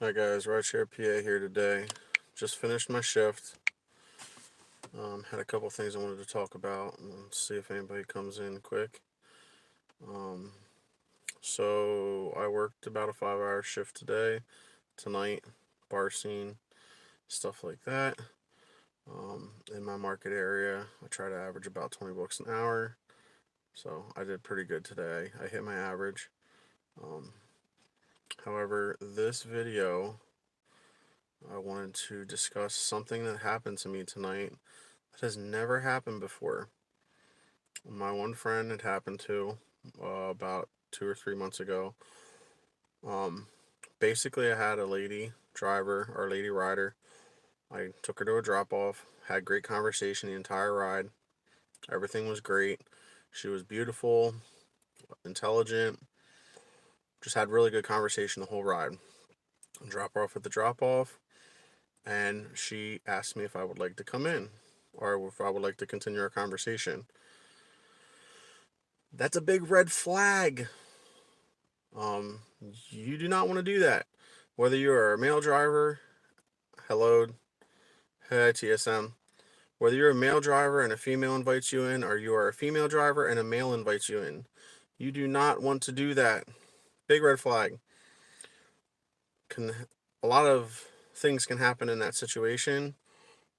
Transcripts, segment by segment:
Hi guys, Rideshare PA here today. Just finished my shift. Had a couple things I wanted to talk about and see if anybody comes in quick. Um, so I worked about a 5-hour shift today, tonight, bar scene, stuff like that. In my market area, I try to average about 20 bucks an hour. So I did pretty good today. I hit my average. Um, However, this video, I wanted to discuss something that happened to me tonight that has never happened before. My one friend it happened to about 2 or 3 months ago. Um, Basically, I had a lady driver or lady rider. I took her to a drop off, had great conversation the entire ride. Everything was great. She was beautiful, intelligent, just had really good conversation the whole ride. Drop her off at the drop off, and she asked me if I would like to come in or if I would like to continue our conversation. That's a big red flag. Um, you do not want to do that. Whether you are a male driver, hello, hey TSM. Whether you're a male driver and a female invites you in, or you are a female driver and a male invites you in, you do not want to do that. Big red flag. Can A lot of things can happen in that situation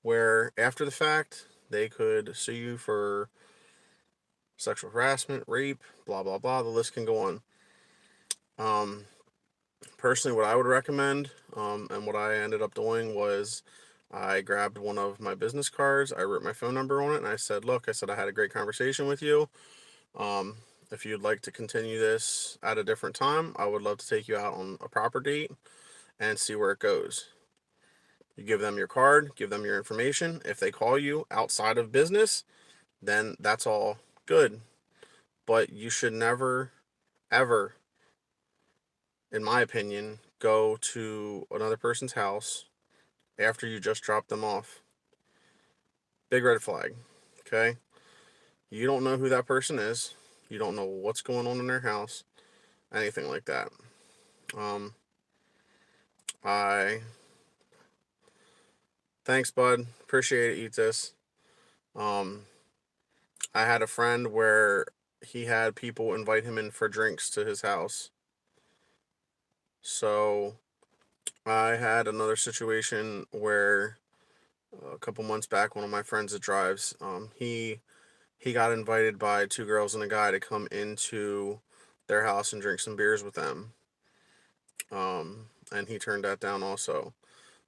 where after the fact they could sue you for sexual harassment, rape, blah blah blah. The list can go on. Um, Personally, what I would recommend, and what I ended up doing was I grabbed one of my business cards, I wrote my phone number on it, and I said, look, I said, I had a great conversation with you. Um, if you'd like to continue this at a different time, I would love to take you out on a proper date and see where it goes. You give them your card, give them your information. If they call you outside of business, then that's all good. But you should never, ever, in my opinion, go to another person's house after you just dropped them off. Big red flag. Okay? You don't know who that person is. You don't know what's going on in their house. Anything like that. Um, I Thanks, bud. Appreciate it. Eat this. Um, I had a friend where he had people invite him in for drinks to his house. So I had another situation where a couple months back, one of my friends that drives, he got invited by two girls and a guy to come into their house and drink some beers with them. And he turned that down also.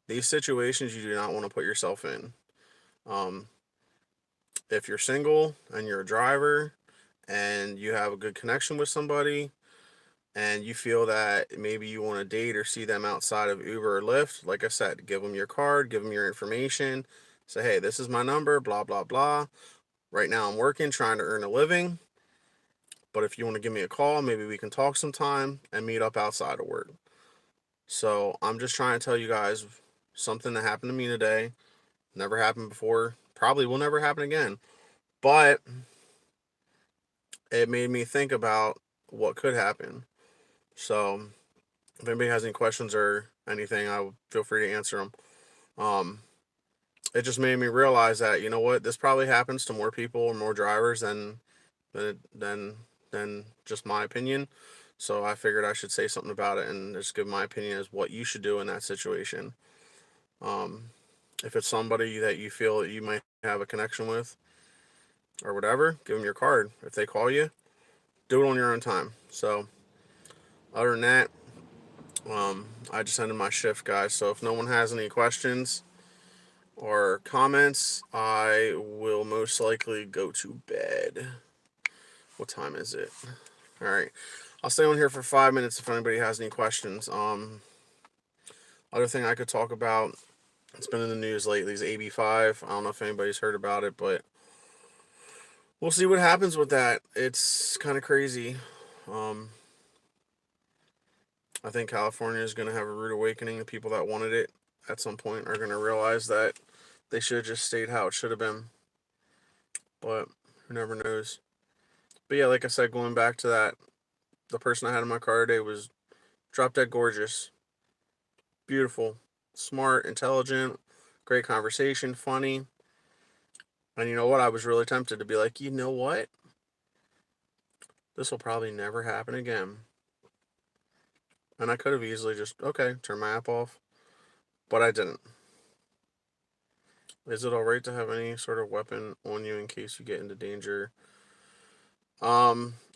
These situations you do not want to put yourself in. Um, if you're single and you're a driver and you have a good connection with somebody and you feel that maybe you want to date or see them outside of Uber or Lyft, like I said, give them your card, give them your information. Say, hey, this is my number, blah, blah, blah. Right now I'm working, trying to earn a living. But if you want to give me a call, maybe we can talk sometime and meet up outside of work. So I'm just trying to tell you guys something that happened to me today. Never happened before. Probably will never happen again. But it made me think about what could happen. So if anybody has any questions or anything, I would feel free to answer them. Um, it just made me realize that, you know what, this probably happens to more people or more drivers than just my opinion. So I figured I should say something about it and just give my opinion as what you should do in that situation. Um, if it's somebody that you feel that you might have a connection with or whatever, give them your card. If they call you, do it on your own time. So other than that, I just ended my shift, guys. So if no one has any questions or comments, I will most likely go to bed. What time is it? All right. I'll stay on here for 5 minutes if anybody has any questions. Other thing I could talk about, it's been in the news lately, is AB5. I don't know if anybody's heard about it, but we'll see what happens with that. It's kind of crazy. Um, I think California is going to have a rude awakening. The people that wanted it at some point are going to realize that they should have just stayed how it should have been. But who never knows. But yeah, like I said, going back to that, the person I had in my car today was drop dead gorgeous. beautiful, smart, intelligent, great conversation, funny. And you know what? I was really tempted to be like, you know what? This will probably never happen again. And I could have easily just, okay, turn my app off. But I didn't. Is it alright to have any sort of weapon on you in case you get into danger?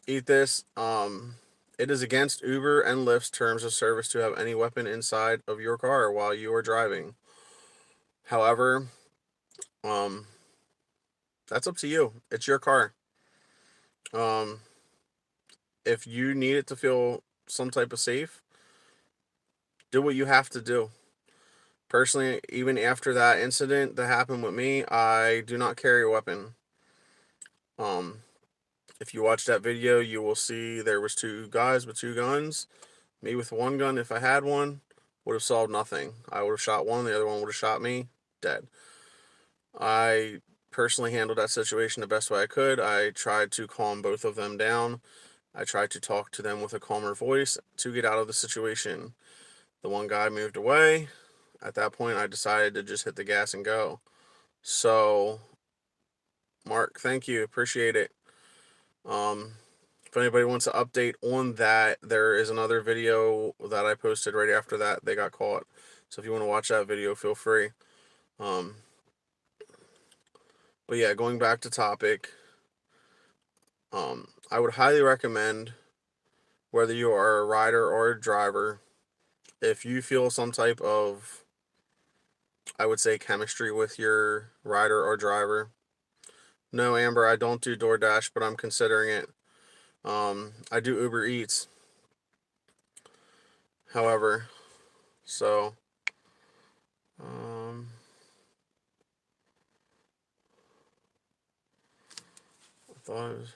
Eat this. It is against Uber and Lyft's terms of service to have any weapon inside of your car while you are driving. However, um, that's up to you. It's your car. Um, if you need it to feel some type of safe, do what you have to do. Personally, even after that incident that happened with me, I do not carry a weapon. Um, if you watch that video, you will see there was two guys with two guns. Me with one gun, if I had one, would have solved nothing. I would have shot one, the other one would have shot me, dead. I personally handled that situation the best way I could. I tried to calm both of them down. I tried to talk to them with a calmer voice to get out of the situation. The one guy moved away. At that point, I decided to just hit the gas and go. So, Mark, thank you. Appreciate it. Um, if anybody wants to update on that, there is another video that I posted right after that. They got caught. So if you want to watch that video, feel free. Um, but yeah, going back to topic, I would highly recommend, whether you are a rider or a driver, if you feel some type of, I would say, chemistry with your rider or driver. No, Amber, I don't do DoorDash, but I'm considering it. I do Uber Eats, however, so, um, I thought it was,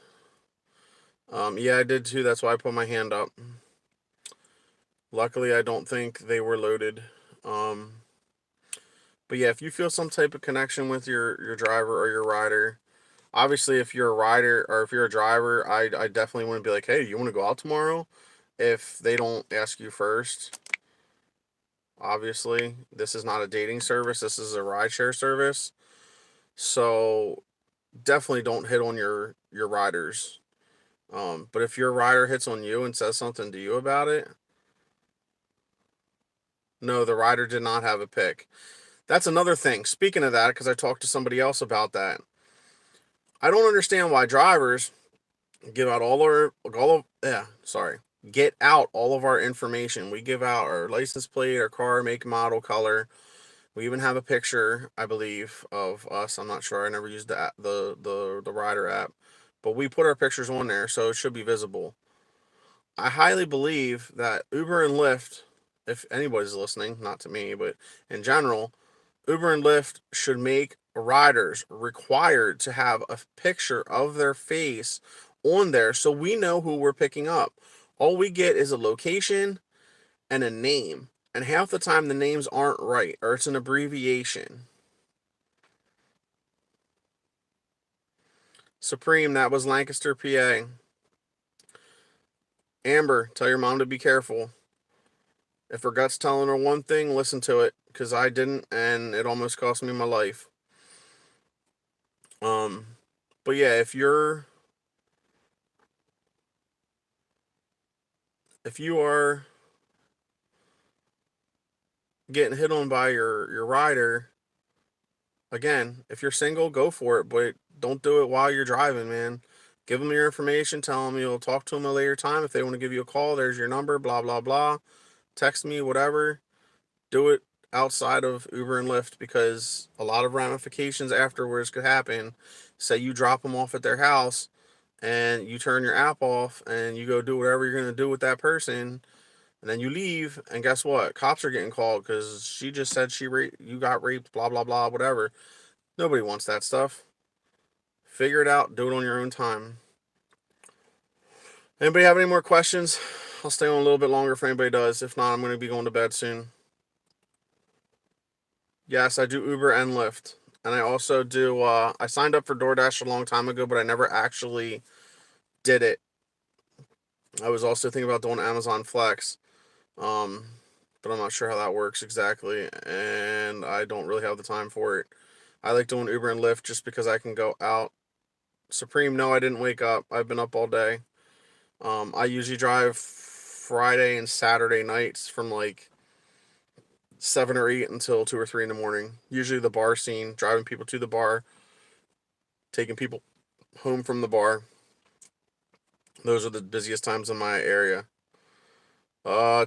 yeah, I did too. That's why I put my hand up. Luckily, I don't think they were loaded. Um, but yeah, if you feel some type of connection with your driver or your rider, obviously, if you're a rider or if you're a driver, I definitely want to be like, hey, you want to go out tomorrow? If they don't ask you first, obviously, this is not a dating service. This is a rideshare service. So definitely don't hit on your riders. But if your rider hits on you and says something to you about it, no, the rider did not have a pick. That's another thing. Speaking of that, because I talked to somebody else about that, I don't understand why drivers give out all of yeah, sorry, get out all of our information. We give out our license plate, our car, make, model, color. We even have a picture, I believe, of us. I'm not sure. I never used the rider app, but we put our pictures on there, so it should be visible. I highly believe that Uber and Lyft, if anybody's listening, not to me, but in general, Uber and Lyft should make riders required to have a picture of their face on there so we know who we're picking up. All we get is a location and a name. And half the time the names aren't right or it's an abbreviation. Supreme, that was Lancaster, PA. Amber, tell your mom to be careful. If her gut's telling her one thing, listen to it, because I didn't, and it almost cost me my life. Um, but yeah, if you are getting hit on by your rider, again, if you're single, go for it, but don't do it while you're driving, man. Give them your information. Tell them you'll talk to them a later time. If they want to give you a call, there's your number. Blah blah blah. Text me, whatever. Do it outside of Uber and Lyft, because a lot of ramifications afterwards could happen. Say you drop them off at their house and you turn your app off and you go do whatever you're going to do with that person, and then you leave, and guess what? Cops are getting called because she just said you got raped, blah blah blah, whatever. Nobody wants that stuff. Figure it out. Do it on your own time. Anybody have any more questions? I'll stay on a little bit longer if anybody does. If not, I'm going to be going to bed soon. Yes, I do Uber and Lyft. And I also do, I signed up for DoorDash a long time ago, but I never actually did it. I was also thinking about doing Amazon Flex. Um, but I'm not sure how that works exactly, and I don't really have the time for it. I like doing Uber and Lyft just because I can go out. Supreme, no, I didn't wake up. I've been up all day. I usually drive Friday and Saturday nights from like 7 or 8 until 2 or 3 in the morning. Usually the bar scene, driving people to the bar, taking people home from the bar. Those are the busiest times in my area.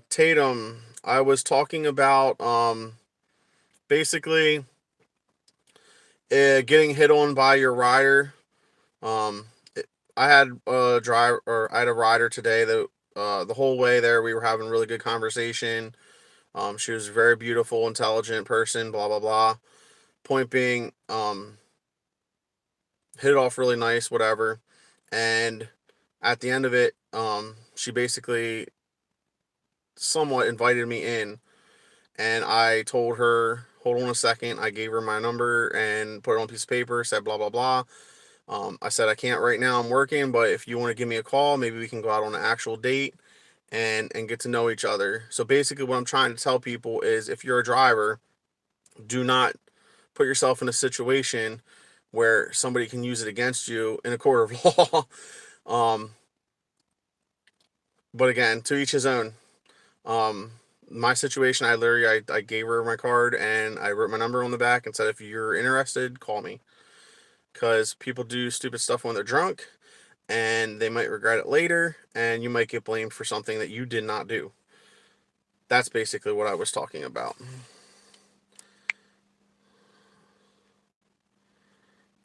Tatum, I was talking about basically getting hit on by your rider. Um, I had I had a rider today that the whole way there we were having really good conversation. She was a very beautiful, intelligent person. Blah blah blah. Point being, hit it off really nice, whatever. And at the end of it, she basically somewhat invited me in, and I told her, hold on a second. I gave her my number and put it on a piece of paper, said blah, blah, blah. I said, I can't right now, I'm working, but if you want to give me a call, maybe we can go out on an actual date and get to know each other. So basically, what I'm trying to tell people is if you're a driver, do not put yourself in a situation where somebody can use it against you in a court of law. um, but again, to each his own. Um, my situation, I gave her my card and I wrote my number on the back and said, if you're interested, call me. Because people do stupid stuff when they're drunk and they might regret it later and you might get blamed for something that you did not do. That's basically what I was talking about.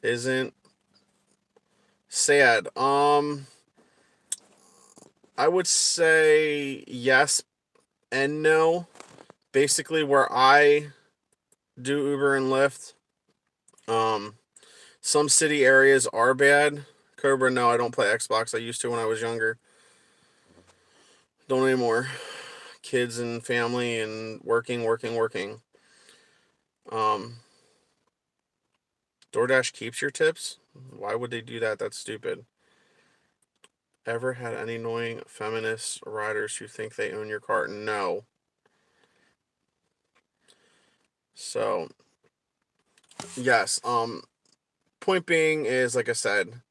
Isn't sad. I would say yes and no. Basically, where I do Uber and Lyft, um, some city areas are bad. Cobra, no, I don't play Xbox. I used to when I was younger. Don't anymore. Kids and family and working, working, working. Um, DoorDash keeps your tips. Why would they do that? That's stupid. Ever had any annoying feminist riders who think they own your car? No. So, yes. Point being is, like I said,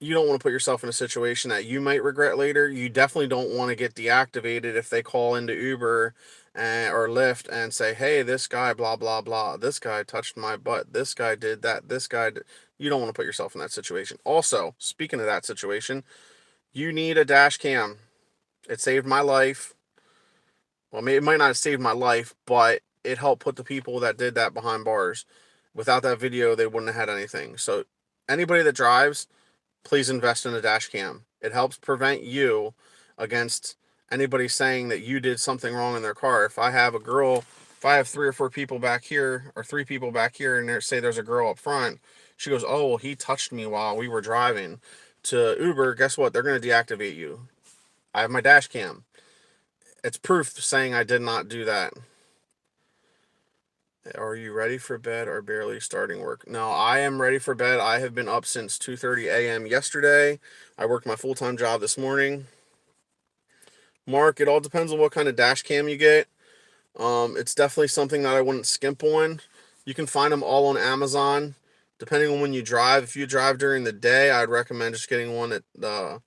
you don't want to put yourself in a situation that you might regret later. You definitely don't want to get deactivated if they call into Uber or Lyft and say, hey, this guy, blah, blah, blah. This guy touched my butt. This guy did that. This guy did. You don't want to put yourself in that situation. Also, speaking of that situation, you need a dash cam. It saved my life. Well, it might not have saved my life, but it helped put the people that did that behind bars. Without that video, they wouldn't have had anything. So, anybody that drives, please invest in a dash cam. It helps prevent you against anybody saying that you did something wrong in their car. If I have 3 or 4 people back here, or 3 people back here, and say there's a girl up front, she goes, oh, well, he touched me while we were driving to Uber. Guess what? They're going to deactivate you. I have my dash cam. It's proof saying I did not do that. Are you ready for bed or barely starting work? No, I am ready for bed. I have been up since 2:30 a.m. yesterday. I worked my full-time job this morning. Mark, it all depends on what kind of dash cam you get. It's definitely something that I wouldn't skimp on. You can find them all on Amazon. Depending on when you drive. If you drive during the day, I'd recommend just getting one that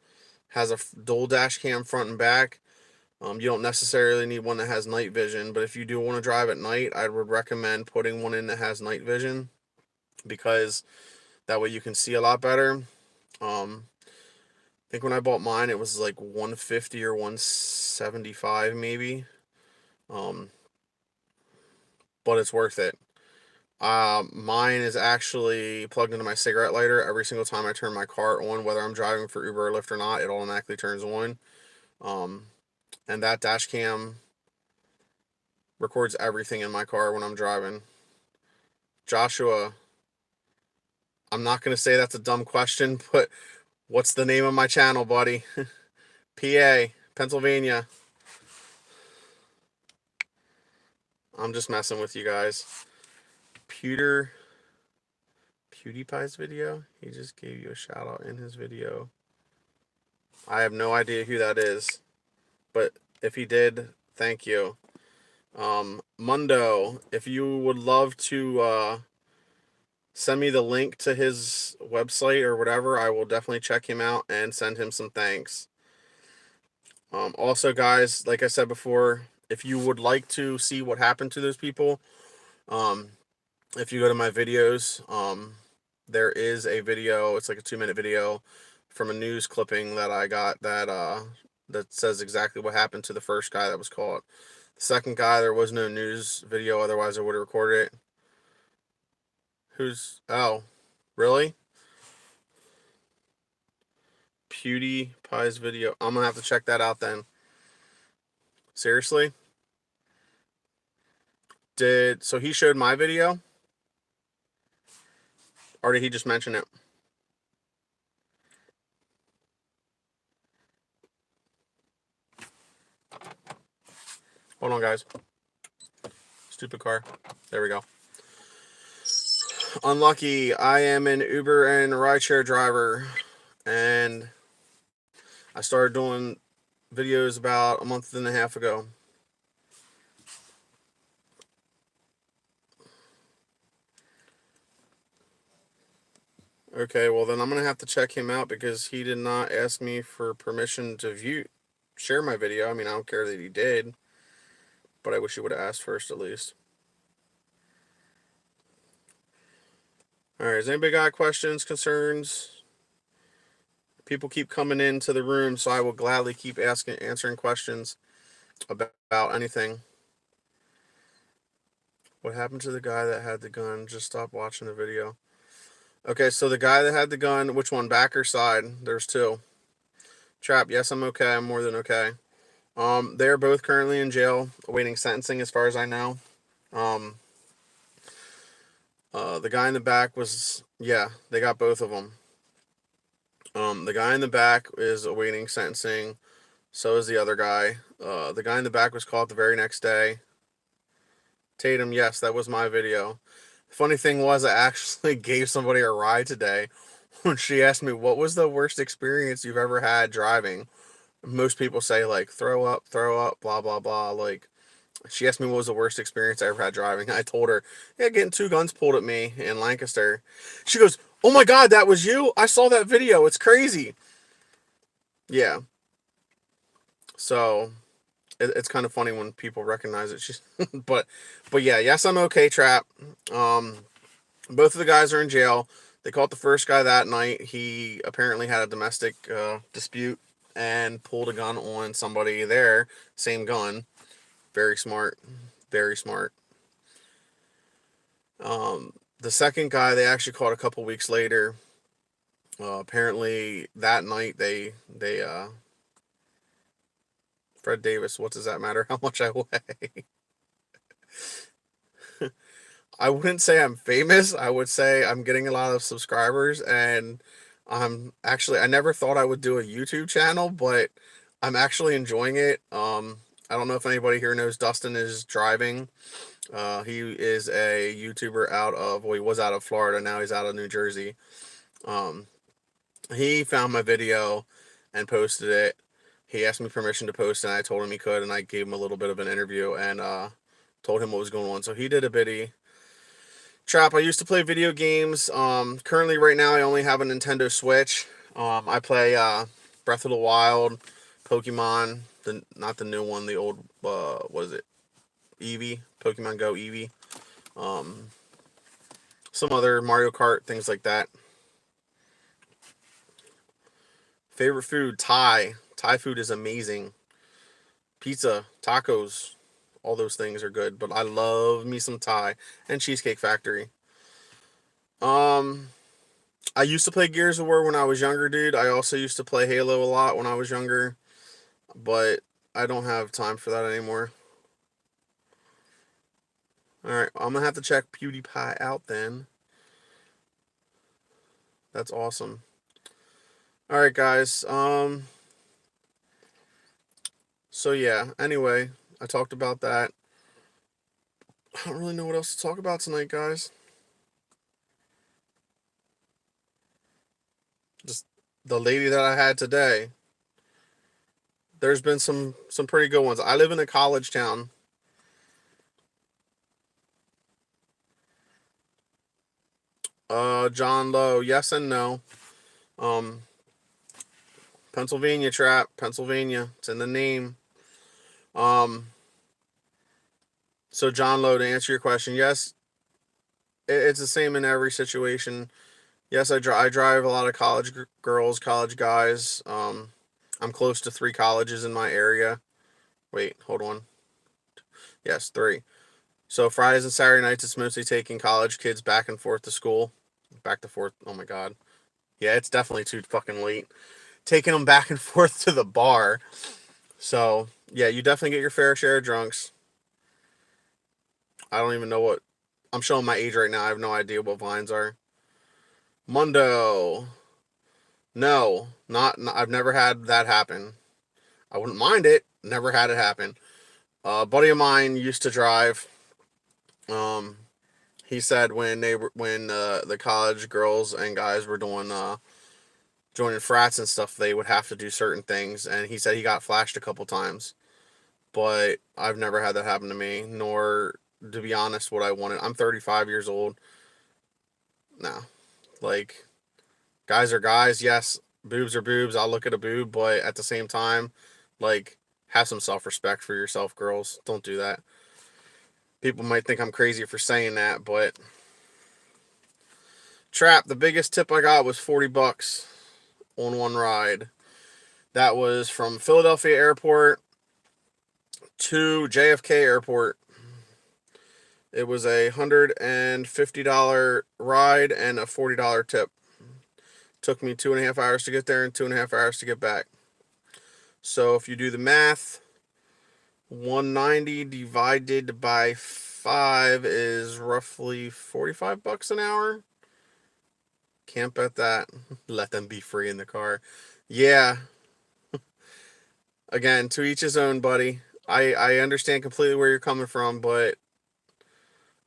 has a dual dash cam front and back. You don't necessarily need one that has night vision, but if you do want to drive at night, I would recommend putting one in that has night vision because that way you can see a lot better. I think when I bought mine, it was like 150 or 175 maybe, um, but it's worth it. Mine is actually plugged into my cigarette lighter. Every single time I turn my car on, whether I'm driving for Uber or Lyft or not, it automatically turns on. Um, and that dash cam records everything in my car when I'm driving. Joshua, I'm not going to say that's a dumb question, but what's the name of my channel, buddy? PA, Pennsylvania. I'm just messing with you guys. PewDiePie's video? He just gave you a shout out in his video. I have no idea who that is, but If he did, thank you. Mundo, if you would love to send me the link to his website or whatever, I will definitely check him out and send him some thanks. Also, guys, like I said before, if you would like to see what happened to those people, um, if you go to my videos, there is a video. It's like a 2-minute video from a news clipping that I got that says exactly what happened to the first guy that was caught. The second guy, there was no news video, otherwise I would have recorded it. Oh, really? PewDiePie's video. I'm gonna have to check that out then. Seriously? So he showed my video? Or did he just mention it? Hold on, guys. Stupid car. There we go. Unlucky. I am an Uber and rideshare driver, and I started doing videos about a month and a half ago. Okay, well then I'm gonna have to check him out because he did not ask me for permission to share my video. I mean, I don't care that he did, but I wish he would have asked first at least. Alright, has anybody got questions, concerns? People keep coming into the room, so I will gladly keep answering questions about anything. What happened to the guy that had the gun? Just stop watching the video. Okay, so the guy that had the gun, which one, back or side? There's two. Trap, yes, I'm okay. I'm more than okay. They're both currently in jail, awaiting sentencing as far as I know. The guy in the back was, yeah, they got both of them. The guy in the back is awaiting sentencing. So is the other guy. The guy in the back was caught the very next day. Tatum, yes, that was my video. The funny thing was, I actually gave somebody a ride today when she asked me, what was the worst experience you've ever had driving? Most people say, like, throw up, blah, blah, blah. Like, she asked me what was the worst experience I ever had driving. I told her, yeah, getting 2 guns pulled at me in Lancaster. She goes, oh my God, that was you? I saw that video. It's crazy. Yeah. So it's kind of funny when people recognize it. But yeah, yes, I'm okay, Trap. Both of the guys are in jail. They caught the first guy that night. He apparently had a domestic dispute and pulled a gun on somebody there. Same gun. Very smart. Very smart. The second guy they actually caught a couple weeks later. Apparently that night they Fred Davis, what does that matter how much I weigh? I wouldn't say I'm famous. I would say I'm getting a lot of subscribers, and I never thought I would do a YouTube channel, but I'm actually enjoying it. I don't know if anybody here knows Dustin is driving. He is a YouTuber he was out of Florida. Now he's out of New Jersey. He found my video and posted it. He asked me permission to post it, and I told him he could, and I gave him a little bit of an interview and told him what was going on. So he did a biddy. Trap, I used to play video games. Currently, right now, I only have a Nintendo Switch. I play Breath of the Wild, Pokemon, not the new one, the old, what is it? Eevee, Pokemon Go Eevee. Some other Mario Kart, things like that. Favorite food, Thai. Thai food is amazing. Pizza, tacos, all those things are good, but I love me some Thai. And Cheesecake Factory. I used to play Gears of War when I was younger, dude. I also used to play Halo a lot when I was younger, but I don't have time for that anymore. Alright, I'm gonna have to check PewDiePie out then. That's awesome. Alright, guys. So yeah, anyway, I talked about that. I don't really know what else to talk about tonight, guys. Just the lady that I had today. there's been some pretty good ones. I live in a college town. John Lowe, yes and no. Um, Pennsylvania trap, Pennsylvania. It's in the name. Um, so John Lowe, to answer your question, yes, it's the same in every situation. Yes, I drive a lot of college girls, college guys. I'm close to 3 colleges in my area. Wait, hold on. Yes, 3. So Fridays and Saturday nights, it's mostly taking college kids back and forth to school. Back to forth. Oh my god. Yeah, it's definitely too fucking late. Taking them back and forth to the bar. So yeah, you definitely get your fair share of drunks. I don't even know what. I'm showing my age right now. I have no idea what vines are. Mundo. No, not. I've never had that happen. I wouldn't mind it. Never had it happen. A buddy of mine used to drive. Um, he said when the college girls and guys were doing joining frats and stuff, they would have to do certain things, and he said he got flashed a couple times. But I've never had that happen to me, nor, to be honest, what I wanted. I'm 35 years old. No, like, guys are guys. Yes, boobs are boobs. I'll look at a boob, but at the same time, like, have some self-respect for yourself, girls. Don't do that. People might think I'm crazy for saying that, but trap. The biggest tip I got was $40 on one ride. That was from Philadelphia Airport to JFK Airport. It was a $150 ride and a $40 tip. Took me 2.5 hours to get there and 2.5 hours to get back. So if you do the math, 190 divided by 5 is roughly $45 an hour. Can't bet that. Let them be free in the car. Yeah. Again, to each his own, buddy. I understand completely where you're coming from, but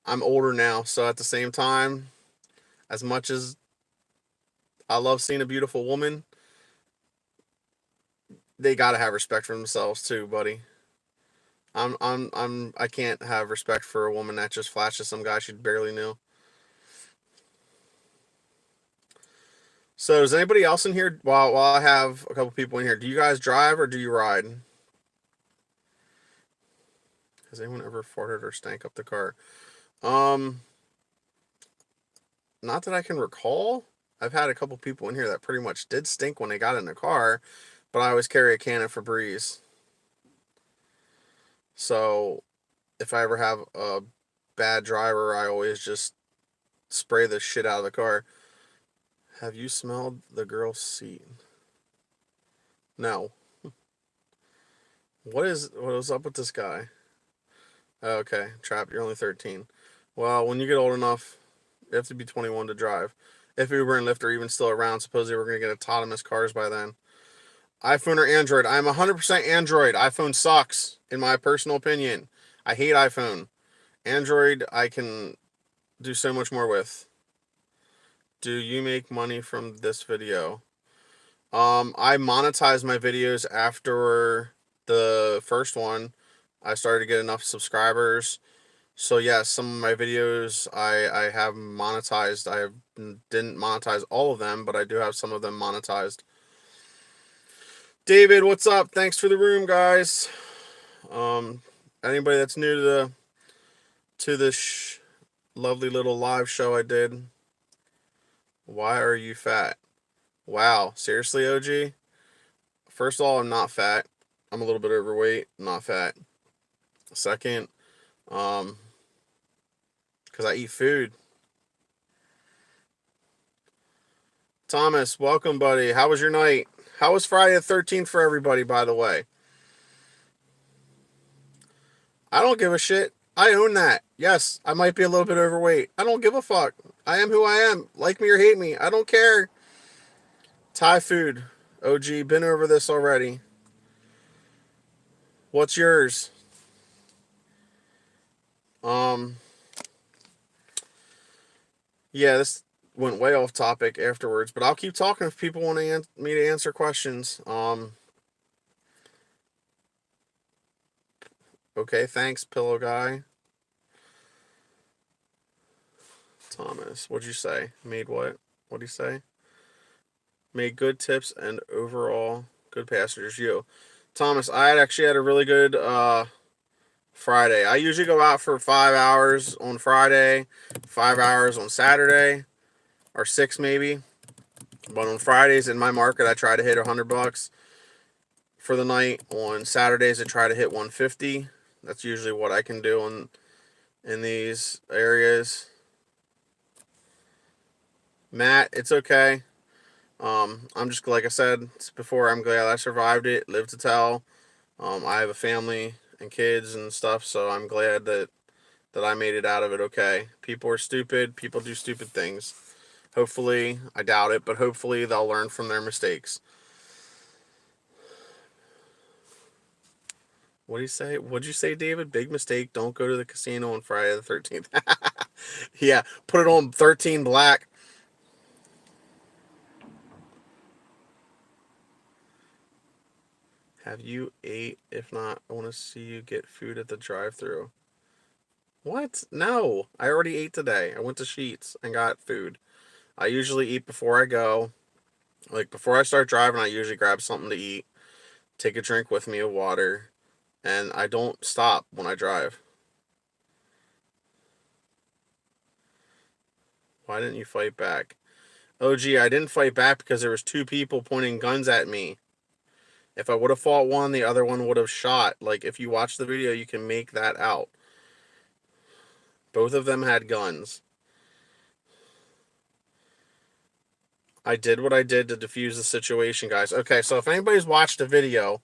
I'm older now, so at the same time, as much as I love seeing a beautiful woman, they gotta have respect for themselves too, buddy. I can't have respect for a woman that just flashes some guy she barely knew. So does anybody else in here? While I have a couple people in here, do you guys drive or do you ride? Has anyone ever farted or stank up the car? Um, Not that I can recall. I've had a couple people in here that pretty much did stink when they got in the car, but I always carry a can of Febreze. So if I ever have a bad driver, I always just spray the shit out of the car. Have you smelled the girl's seat? No. What is up with this guy? Okay, Trap, you're only 13. Well, when you get old enough, you have to be 21 to drive. If Uber and Lyft are even still around, supposedly we're going to get autonomous cars by then. iPhone or Android? I'm 100% Android. iPhone sucks, in my personal opinion. I hate iPhone. Android, I can do so much more with. Do you make money from this video? I monetized my videos after the first one. I started to get enough subscribers. So yes, some of my videos I have monetized. Didn't monetize all of them, but I do have some of them monetized. David, what's up? Thanks for the room, guys. Anybody that's new to this lovely little live show I did. Why are you fat? Wow, seriously, OG? First of all, I'm not fat. I'm a little bit overweight, not fat. Second, um, because I eat food. Thomas, welcome, buddy. How was your night? How was Friday the 13th for everybody, by the way? I don't give a shit. I own that. Yes, I might be a little bit overweight. I don't give a fuck. I am who I am. Like me or hate me. I don't care. Thai food. OG, been over this already. What's yours? Um, yeah, this went way off topic afterwards, but I'll keep talking if people want me to answer questions. Okay, thanks, pillow guy. Thomas, what'd you say? Made what? What'd you say? Made good tips and overall good passengers. You. Thomas, I had actually had a really good Friday. I usually go out for 5 hours on Friday, 5 hours on Saturday, or six maybe. But on Fridays in my market, I try to hit $100 for the night. On Saturdays, I try to hit 150. That's usually what I can do in these areas. Matt, it's okay. I'm just like I said before. I'm glad I survived it. Lived to tell. I have a family and kids and stuff, so I'm glad that I made it out of it okay. People are stupid. People do stupid things. Hopefully, I doubt it, but hopefully they'll learn from their mistakes. What do you say? What'd you say, David? Big mistake. Don't go to the casino on Friday the 13th. Yeah, put it on 13 black. Have you ate? If not, I want to see you get food at the drive-thru. What? No, I already ate today. I went to Sheets and got food. I usually eat before I go. Like before I start driving, I usually grab something to eat, take a drink with me of water, and I don't stop when I drive. Why didn't you fight back? Oh, gee, I didn't fight back because there was two people pointing guns at me. If I would have fought one, the other one would have shot. Like, if you watch the video, you can make that out. Both of them had guns. I did what I did to defuse the situation, guys. Okay, so if anybody's watched the video,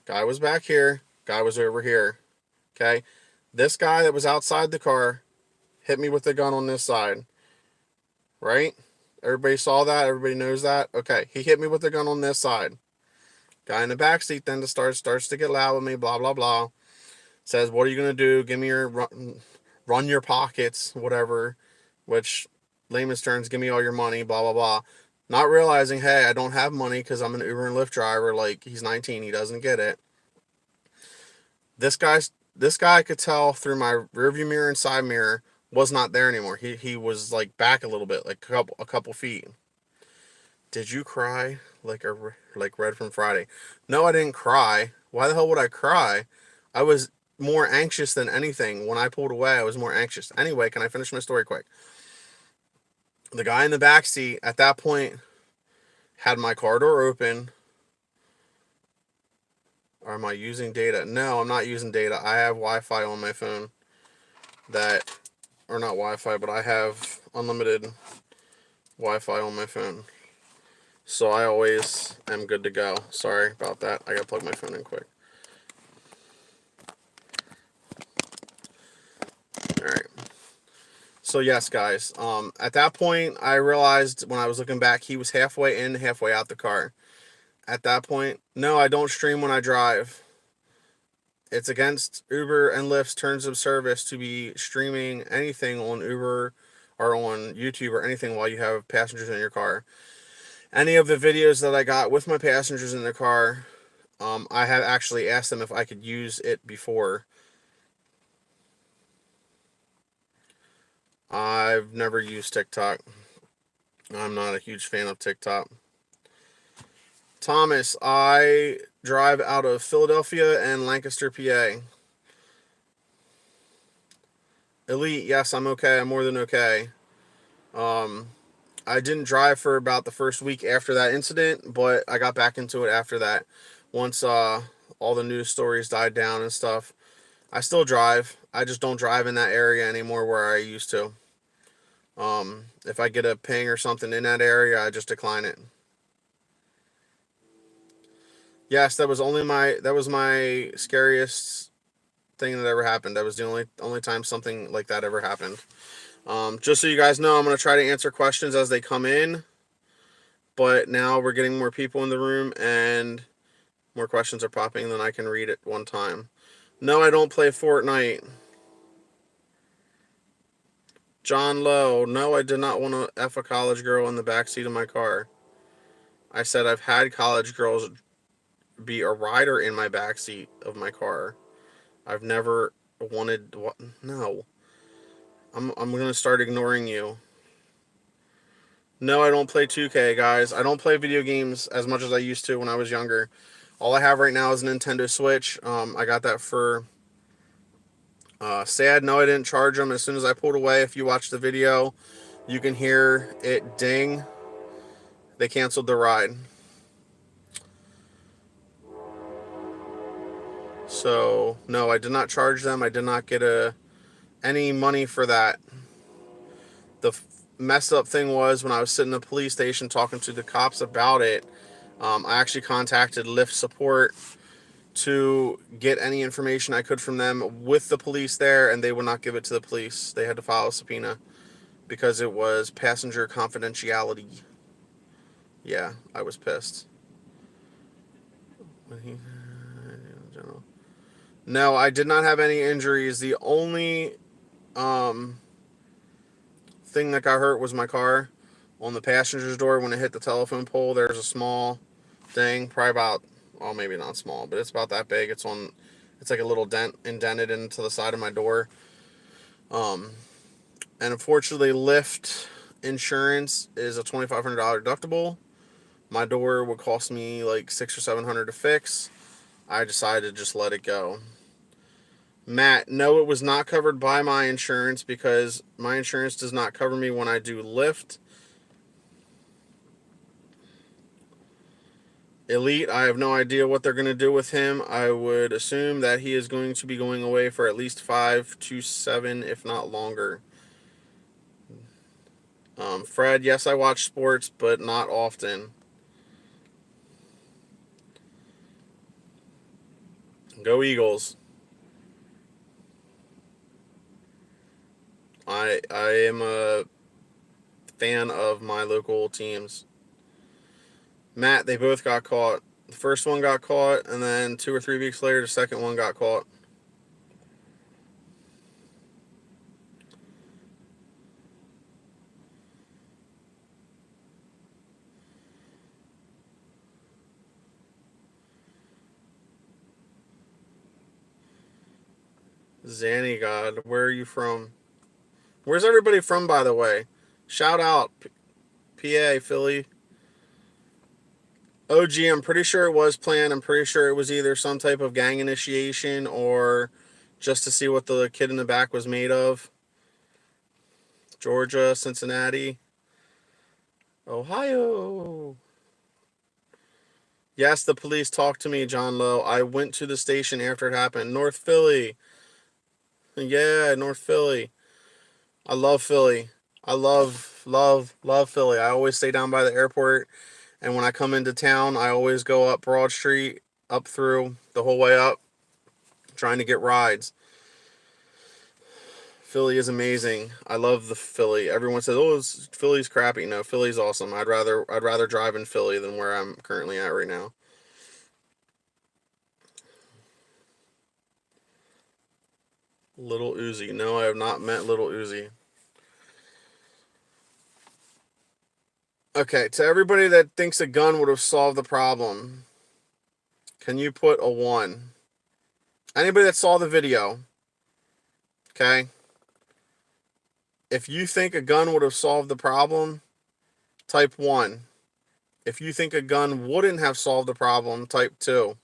guy was back here, guy was over here. Okay? This guy that was outside the car hit me with the gun on this side. Right? Everybody saw that? Everybody knows that? Okay, he hit me with the gun on this side. Guy in the back seat then starts to get loud with me, blah, blah, blah. Says, what are you going to do? Give me your, run your pockets, whatever. Which, layman's terms, give me all your money, blah, blah, blah. Not realizing, hey, I don't have money because I'm an Uber and Lyft driver. Like, he's 19, he doesn't get it. This guy I could tell through my rearview mirror and side mirror was not there anymore. He was like back a little bit, like a couple feet. Did you cry like Red from Friday? No, I didn't cry. Why the hell would I cry? I was more anxious than anything. When I pulled away, I was more anxious. Anyway, can I finish my story quick? The guy in the back seat at that point had my car door open. Or am I using data? No, I'm not using data. I have Wi-Fi on my phone. That, or not Wi-Fi, but I have unlimited Wi-Fi on my phone. So I always am good to go. Sorry about that. I gotta plug my phone in quick. Alright. So yes, guys. At that point, I realized when I was looking back, he was halfway in, halfway out the car. At that point, no, I don't stream when I drive. It's against Uber and Lyft's terms of service to be streaming anything on Uber or on YouTube or anything while you have passengers in your car. Any of the videos that I got with my passengers in the car, I have actually asked them if I could use it before. I've never used TikTok. I'm not a huge fan of TikTok. Thomas, I drive out of Philadelphia and Lancaster, PA. Elite, yes, I'm okay. I'm more than okay. I didn't drive for about the first week after that incident, but I got back into it after that. Once all the news stories died down and stuff, I still drive. I just don't drive in that area anymore where I used to. If I get a ping or something in that area, I just decline it. Yes, that was my scariest thing that ever happened. That was the only time something like that ever happened. Just so you guys know, I'm gonna try to answer questions as they come in. But now we're getting more people in the room and more questions are popping than I can read at one time. No, I don't play Fortnite. John Lowe, no, I did not want to F a college girl in the backseat of my car. I said I've had college girls be a rider in my backseat of my car. I've never wanted what? No. I'm gonna start ignoring you. No, I don't play 2K, guys. I don't play video games as much as I used to when I was younger. All I have right now is a Nintendo Switch. I got that for sad. No, I didn't charge them. As soon as I pulled away, if you watch the video, you can hear it ding. They canceled the ride. So no, I did not charge them. I did not get any money for that. The messed up thing was when I was sitting in the police station talking to the cops about it. I actually contacted Lyft support to get any information I could from them with the police there, and they would not give it to the police. They had to file a subpoena because it was passenger confidentiality. Yeah, I was pissed. No, I did not have any injuries. The only thing that got hurt was my car. On the passenger's door, when it hit the telephone pole, there's a small thing, probably about, well, maybe not small, but it's about that big. It's like a little dent indented into the side of my door. And unfortunately, Lyft insurance is a $2,500 deductible. My door would cost me like $600 or $700 to fix. I decided to just let it go. Matt, no, it was not covered by my insurance because my insurance does not cover me when I do Lyft. Elite, I have no idea what they're going to do with him. I would assume that he is going to be going away for at least 5 to 7, if not longer. Fred, yes, I watch sports, but not often. Go Eagles. I am a fan of my local teams. Matt, they both got caught. The first one got caught, and then 2 or 3 weeks later, the second one got caught. Zanny God, where are you from? Where's everybody from, by the way? Shout out, PA, Philly. OG, I'm pretty sure it was planned. I'm pretty sure it was either some type of gang initiation or just to see what the kid in the back was made of. Georgia, Cincinnati, Ohio. Yes, the police talked to me, John Lowe. I went to the station after it happened. North Philly. Yeah, North Philly. I love Philly. I love Philly. I always stay down by the airport. And when I come into town, I always go up Broad Street, up through the whole way up, trying to get rides. Philly is amazing. I love the Philly. Everyone says, "Oh, Philly's crappy." No, Philly's awesome. I'd rather drive in Philly than where I'm currently at right now. Little Uzi. No, I have not met Little Uzi. Okay, to everybody that thinks a gun would have solved the problem, can you put a 1? Anybody that saw the video, okay? If you think a gun would have solved the problem, type 1. If you think a gun wouldn't have solved the problem, type 2.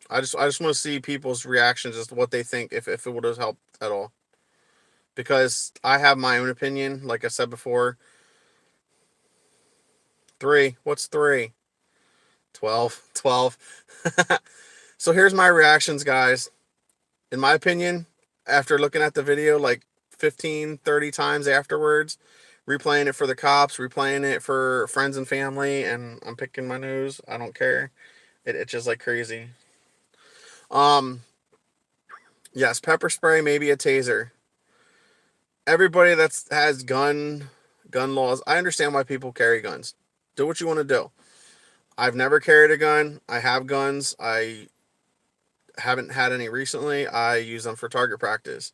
I just want to see people's reactions as to what they think if it would have helped at all. Because I have my own opinion, like I said before. 3. What's 3? 12. 12. So here's my reactions, guys. In my opinion, after looking at the video like 15, 30 times afterwards, replaying it for the cops, replaying it for friends and family, and I'm picking my nose. I don't care. It's just like crazy. Yes, pepper spray, maybe a taser. Everybody that has gun laws, I understand why people carry guns. Do what you want to do. I've never carried a gun. I have guns. I haven't had any recently. I use them for target practice.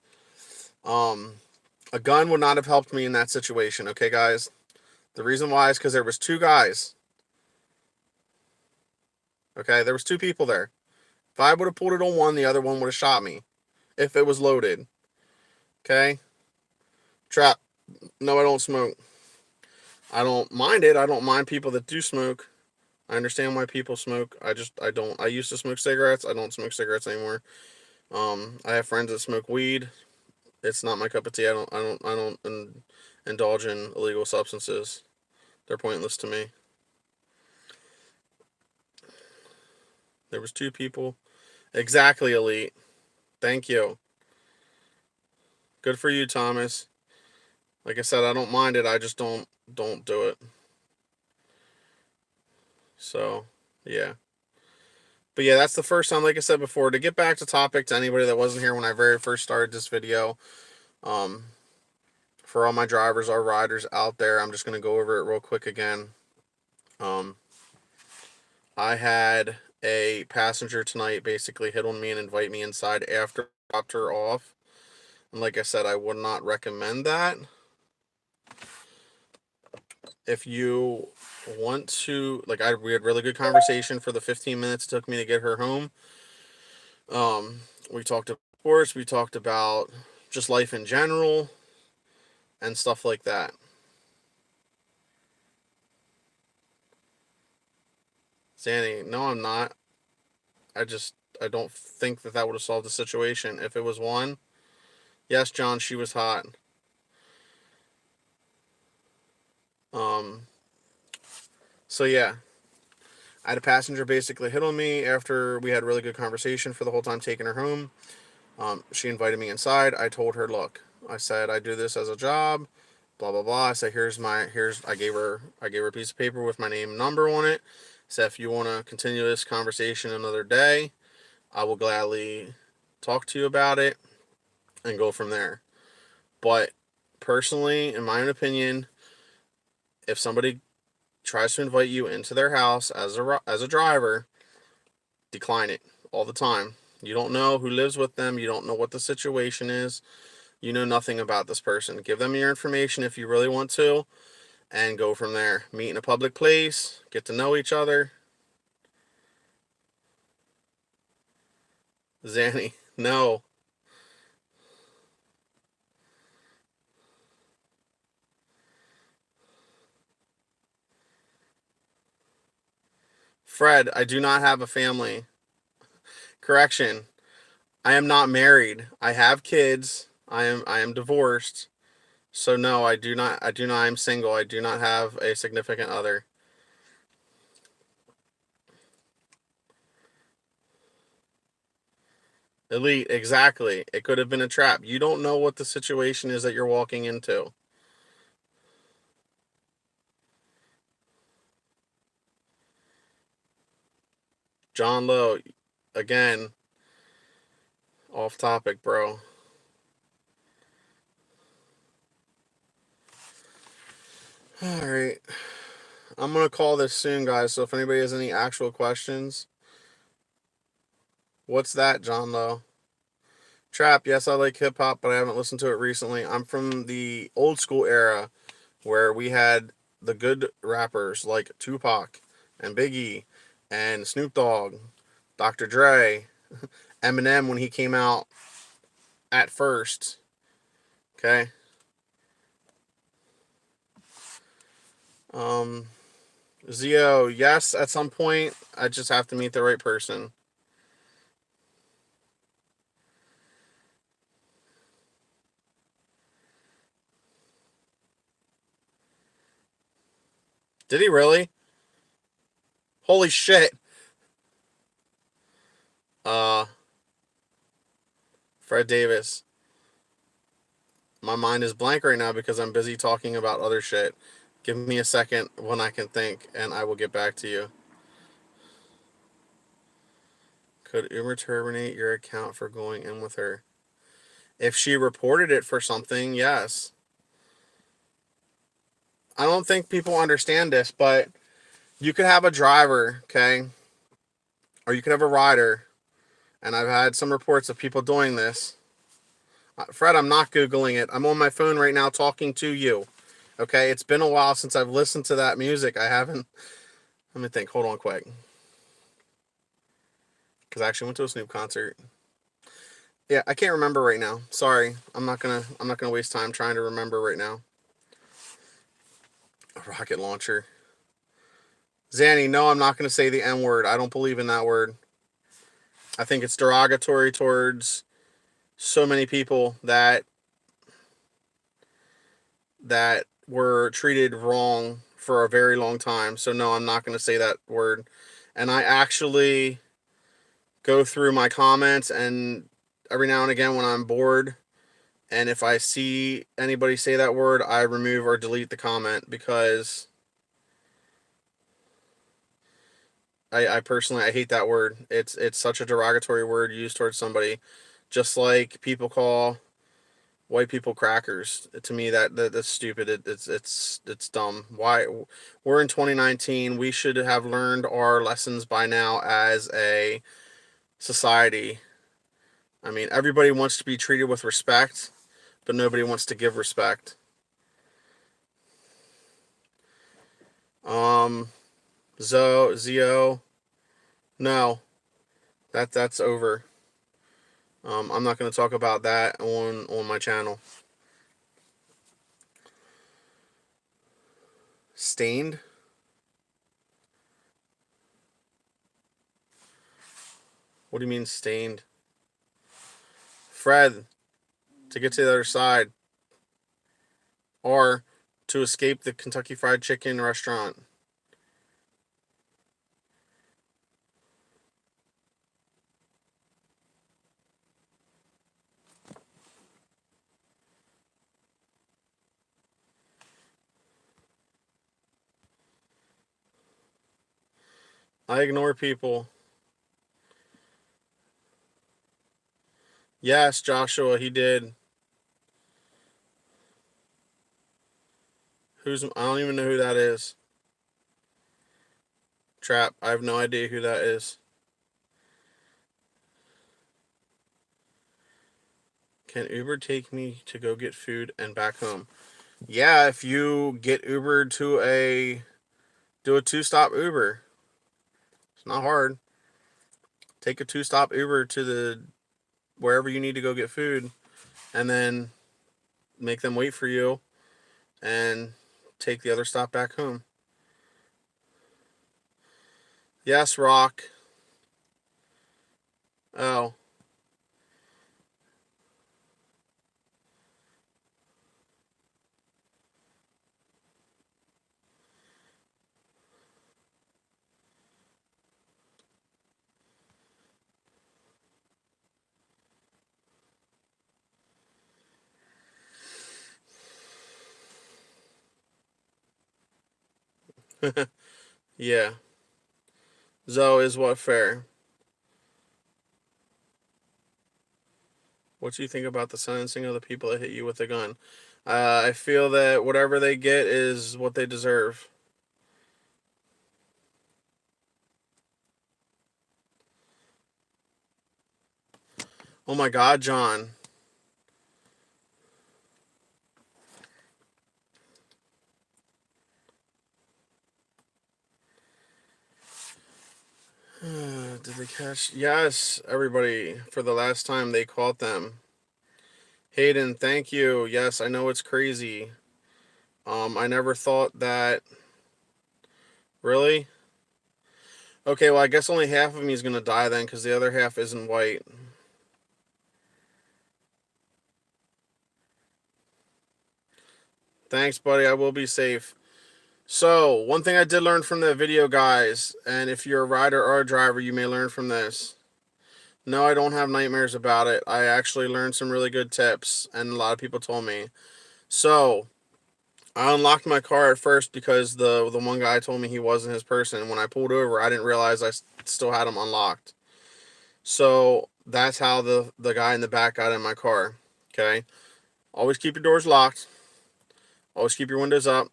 A gun would not have helped me in that situation, okay, guys? The reason why is because there was 2 guys. Okay, there was 2 people there. If I would have pulled it on one, the other one would have shot me if it was loaded. Okay? Trap. No, I don't smoke. I don't mind it. I don't mind people that do smoke. I understand why people smoke. I don't. I used to smoke cigarettes. I don't smoke cigarettes anymore. I have friends that smoke weed. It's not my cup of tea. I don't indulge in illegal substances. They're pointless to me. There was 2 people. Exactly, Elite. Thank you. Good for you, Thomas. Like I said, I don't mind it. I just don't do it. So, yeah. But yeah, that's the first time, like I said before, to get back to topic to anybody that wasn't here when I very first started this video. Um, for all my drivers, our riders out there, I'm just going to go over it real quick again. I had a passenger tonight basically hit on me and invite me inside after I dropped her off. And like I said, I would not recommend that. If you want to, like, we had really good conversation for the 15 minutes it took me to get her home. We talked about sports, we talked about just life in general and stuff like that. Zanny, no, I'm not. I don't think that would have solved the situation. If it was one, yes, John, she was hot. Um, so yeah, I had a passenger basically hit on me after we had a really good conversation for the whole time taking her home. She invited me inside. I told her, look, I said, I do this as a job, blah, blah, blah. I said, I gave her a piece of paper with my name and number on it. I said, if you want to continue this conversation another day, I will gladly talk to you about it and go from there. But personally, in my own opinion, if somebody tries to invite you into their house as a driver, decline it all the time. You don't know who lives with them. You don't know what the situation is. You know nothing about this person. Give them your information if you really want to, and go from there. Meet in a public place, get to know each other. Zanny, no. Fred, I do not have a family. Correction, I am not married. I have kids. I am divorced. So no, I am single. I do not have a significant other. Elite, exactly. It could have been a trap. You don't know what the situation is that you're walking into. John Lowe, again, off topic, bro. All right. I'm going to call this soon, guys. So if anybody has any actual questions, what's that, John Lowe? Trap, yes, I like hip hop, but I haven't listened to it recently. I'm from the old school era where we had the good rappers like Tupac and Biggie and Snoop Dogg, Dr. Dre, Eminem when he came out at first. Okay. Um, Zio, yes, at some point, I just have to meet the right person. Did he really? Holy shit. Uh, Fred Davis. My mind is blank right now because I'm busy talking about other shit. Give me a second when I can think, and I will get back to you. Could Uber terminate your account for going in with her? If she reported it for something, yes. I don't think people understand this, but you could have a driver, okay? Or you could have a rider, and I've had some reports of people doing this. Fred, I'm not Googling it. I'm on my phone right now talking to you. Okay, it's been a while since I've listened to that music. I haven't. Let me think. Hold on quick. because I actually went to a Snoop concert. Yeah, I can't remember right now. Sorry, I'm not gonna waste time trying to remember right now. A rocket launcher. Zanny, no, I'm not gonna say the N word. I don't believe in that word. I think it's derogatory towards so many people that were treated wrong for a very long time. So no, I'm not going to say that word. And I actually go through my comments, and every now and again when I'm bored and if I see anybody say that word, I remove or delete the comment because I personally I hate that word. It's such a derogatory word used towards somebody, just like people call white people crackers. To me, that's stupid. It's dumb. Why? We're in 2019. We should have learned our lessons by now as a society. I mean, everybody wants to be treated with respect, but nobody wants to give respect. Um, Zio, no, that's over. I'm not going to talk about that on my channel. Stained. What do you mean stained? Fred, to get to the other side, or to escape the Kentucky Fried Chicken restaurant. I ignore people. Yes, Joshua, he did. I don't even know who that is. Trap. I have no idea who that is. Can Uber take me to go get food and back home? Yeah, if you get Uber do a two-stop Uber. It's not hard. Take a two-stop Uber to the wherever you need to go get food, and then make them wait for you, and take the other stop back home. Yes, Rock. Oh. Yeah. Zoe, is what fair? What do you think about the sentencing of the people that hit you with a gun? I feel that whatever they get is what they deserve. Oh my God, John. Did they catch? Yes, everybody. For the last time, they caught them. Hayden, thank you. Yes, I know it's crazy. I never thought that. Really? Okay, well, I guess only half of me is gonna die then, because the other half isn't white. Thanks, buddy. I will be safe. So, one thing I did learn from the video, guys, and if you're a rider or a driver, you may learn from this. No, I don't have nightmares about it. I actually learned some really good tips, and a lot of people told me. So, I unlocked my car at first because the one guy told me he wasn't his person. When I pulled over, I didn't realize I still had him unlocked. So, that's how the guy in the back got in my car. Okay? Always keep your doors locked. Always keep your windows up.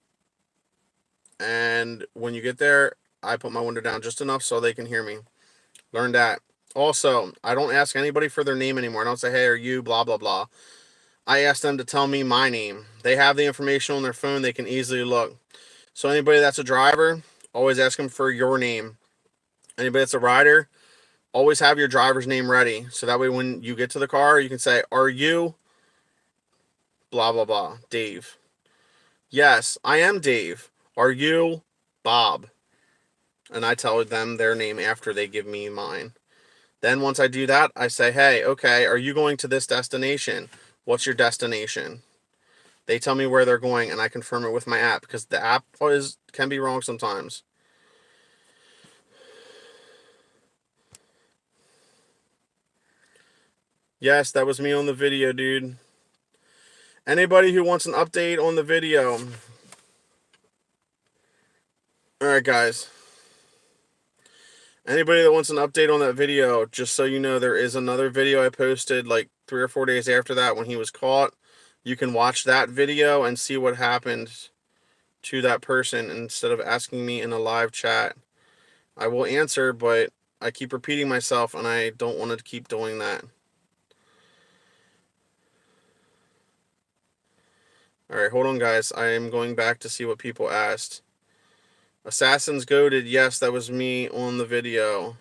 And when you get there, I put my window down just enough so they can hear me. Learn that. Also, I don't ask anybody for their name anymore. I don't say, hey, are you blah, blah, blah. I ask them to tell me my name. They have the information on their phone. They can easily look. So anybody that's a driver, always ask them for your name. Anybody that's a rider, always have your driver's name ready. So that way when you get to the car, you can say, are you blah, blah, blah, Dave? Yes, I am Dave. Are you Bob? And I tell them their name after they give me mine. Then once I do that, I say, hey, okay, are you going to this destination? What's your destination? They tell me where they're going, and I confirm it with my app, because the app can be wrong sometimes. Yes, that was me on the video, dude. Anybody who wants an update on the video. Alright, guys. Anybody that wants an update on that video, just so you know, there is another video I posted like 3 or 4 days after that when he was caught. You can watch that video and see what happened to that person instead of asking me in a live chat. I will answer, but I keep repeating myself, and I don't want to keep doing that. Alright, hold on, guys. I am going back to see what people asked. Assassin's Goated, yes, that was me on the video.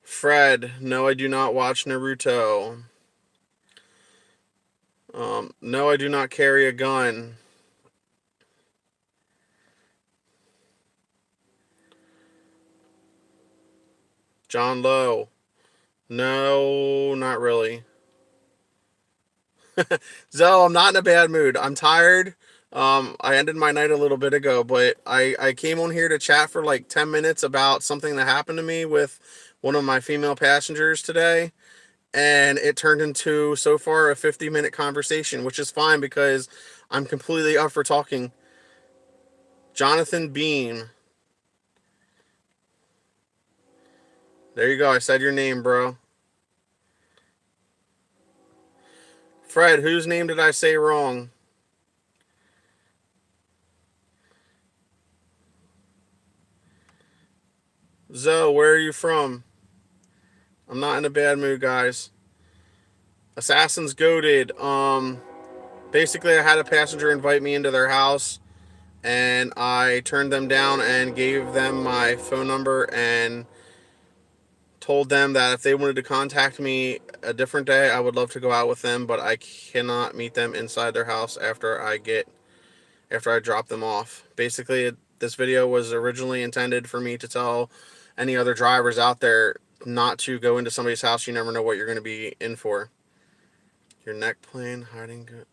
Fred, no, I do not watch Naruto. No, I do not carry a gun. John Lowe, no, not really. Zoe, I'm not in a bad mood. I'm tired. I ended my night a little bit ago, but I came on here to chat for like 10 minutes about something that happened to me with one of my female passengers today. And it turned into, so far, a 50-minute conversation, which is fine because I'm completely up for talking. Jonathan Bean. There you go. I said your name, bro. Fred, whose name did I say wrong? Zoe, where are you from? I'm not in a bad mood, guys. Assassin's Goated. Basically, I had a passenger invite me into their house, and I turned them down and gave them my phone number and told them that if they wanted to contact me a different day, I would love to go out with them, but I cannot meet them inside their house after I drop them off. Basically, this video was originally intended for me to tell any other drivers out there not to go into somebody's house. You never know what you're going to be in for. Your neck plane hiding good.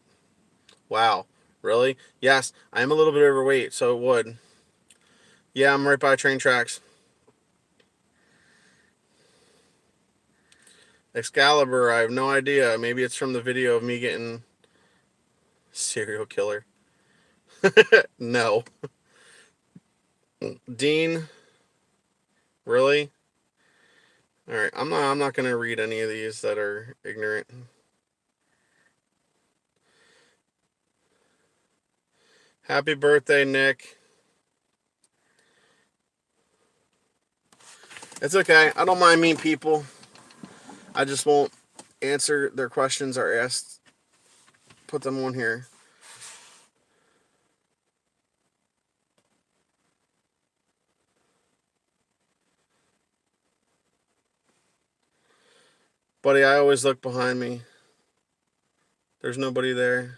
Wow. Really? Yes, I am a little bit overweight, so it would. Yeah, I'm right by train tracks. Excalibur, I have no idea. Maybe it's from the video of me getting serial killer. No. Dean, really? All right, I'm not going to read any of these that are ignorant. Happy birthday, Nick. It's okay. I don't mind mean people. I just won't answer their questions or put them on here. Buddy, I always look behind me. There's nobody there.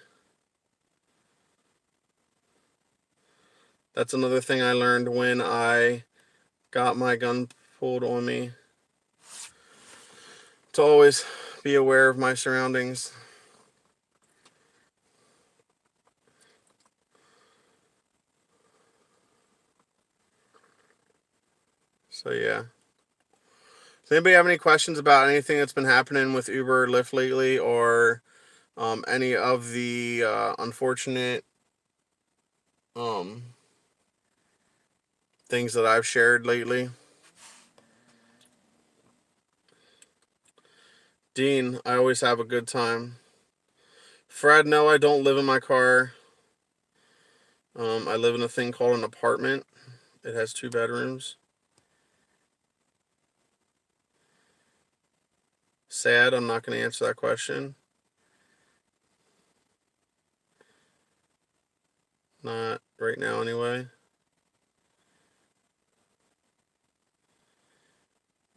That's another thing I learned when I got my gun pulled on me. To always be aware of my surroundings. So yeah. Does anybody have any questions about anything that's been happening with Uber or Lyft lately, or any of the unfortunate things that I've shared lately? Dean, I always have a good time. Fred, no, I don't live in my car. I live in a thing called an apartment. It has 2 bedrooms. Sad, I'm not going to answer that question. Not right now, anyway.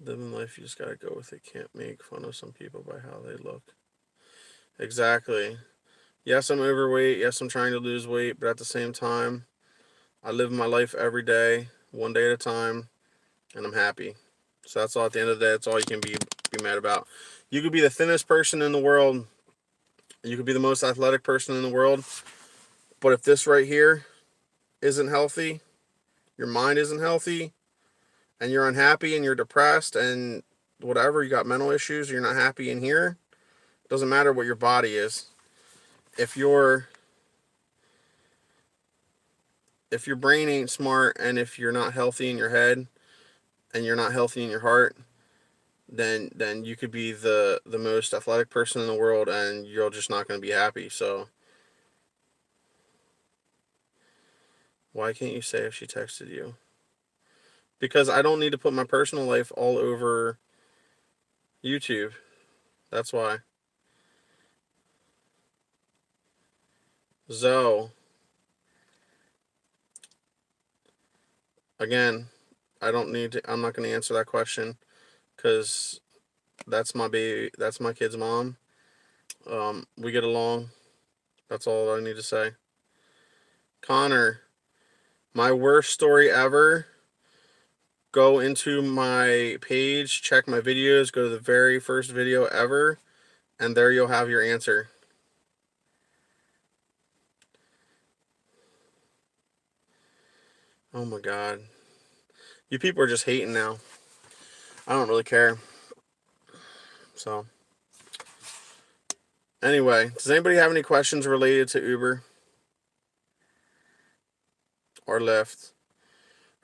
Living life, you just gotta go with it. Can't make fun of some people by how they look. Exactly. Yes, I'm overweight. Yes, I'm trying to lose weight, but at the same time, I live my life every day, one day at a time, and I'm happy. So that's all. At the end of the day, that's all you can be mad about. You could be the thinnest person in the world. You could be the most athletic person in the world. But if this right here isn't healthy, your mind isn't healthy, and you're unhappy and you're depressed and whatever, you got mental issues, you're not happy in here, it doesn't matter what your body is. If your brain ain't smart, and if you're not healthy in your head and you're not healthy in your heart, then you could be the most athletic person in the world and you're just not going to be happy. So why can't you say if she texted you? Because I don't need to put my personal life all over YouTube. That's why. Zoe, again, I'm not going to answer that question because that's my baby. That's my kid's mom. We get along. That's all I need to say. Connor, my worst story ever. Go into my page, check my videos, go to the very first video ever, and there you'll have your answer. Oh my god. You people are just hating now. I don't really care. So, anyway, does anybody have any questions related to Uber or Lyft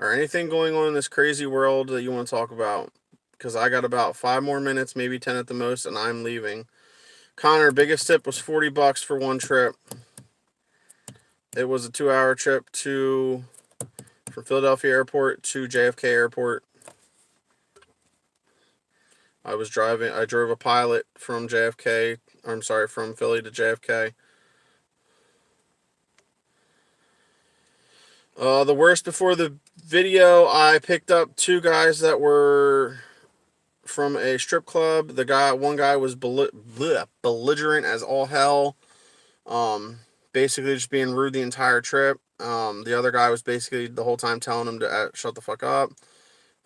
or anything going on in this crazy world that you want to talk about? Because I got about 5 more minutes, maybe 10 at the most, and I'm leaving. Connor, biggest tip was $40 for one trip. It was a 2-hour trip from Philadelphia Airport to JFK Airport. I drove a pilot from from Philly to JFK. The worst before the video, I picked up two guys that were from a strip club. One guy was belligerent as all hell. Basically just being rude the entire trip. The other guy was basically the whole time telling him to shut the fuck up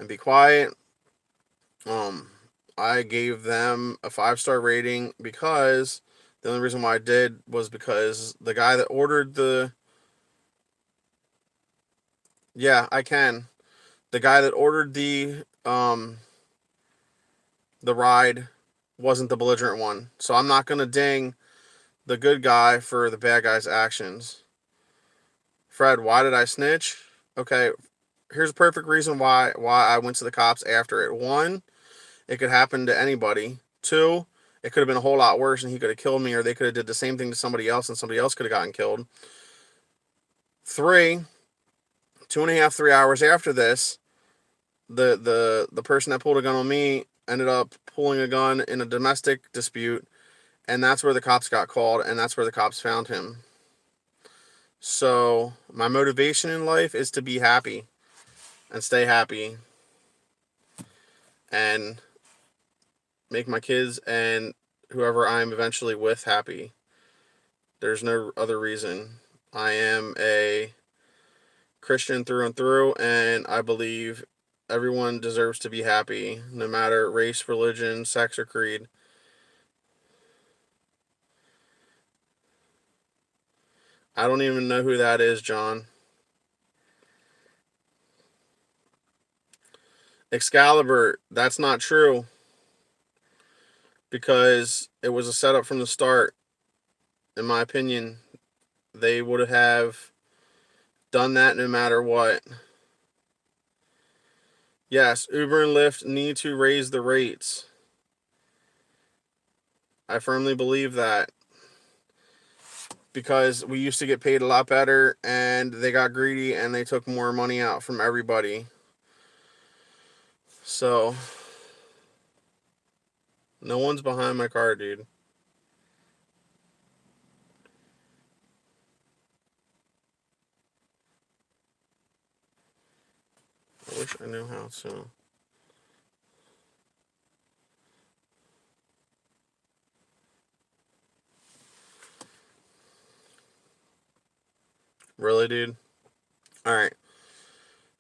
and be quiet. I gave them a 5-star rating because the only reason why I did was because the guy that ordered I can. The guy that ordered the ride wasn't the belligerent one. So I'm not gonna ding the good guy for the bad guy's actions. Fred, why did I snitch? Okay, here's a perfect reason why I went to the cops after it. One, it could happen to anybody. Two, it could have been a whole lot worse and he could have killed me, or they could have did the same thing to somebody else and somebody else could have gotten killed. Three, 2.5, 3 hours after this, the person that pulled a gun on me ended up pulling a gun in a domestic dispute, and that's where the cops got called, and that's where the cops found him. So my motivation in life is to be happy and stay happy and make my kids and whoever I'm eventually with happy. There's no other reason. I am a Christian through and through, and I believe everyone deserves to be happy, no matter race, religion, sex, or creed. I don't even know who that is, John. Excalibur, that's not true. Because it was a setup from the start. In my opinion, they would have done that no matter what. Yes, Uber and Lyft need to raise the rates. I firmly believe that. Because we used to get paid a lot better and they got greedy and they took more money out from everybody. So, no one's behind my car, dude. I wish I knew how to. Really, dude? Alright.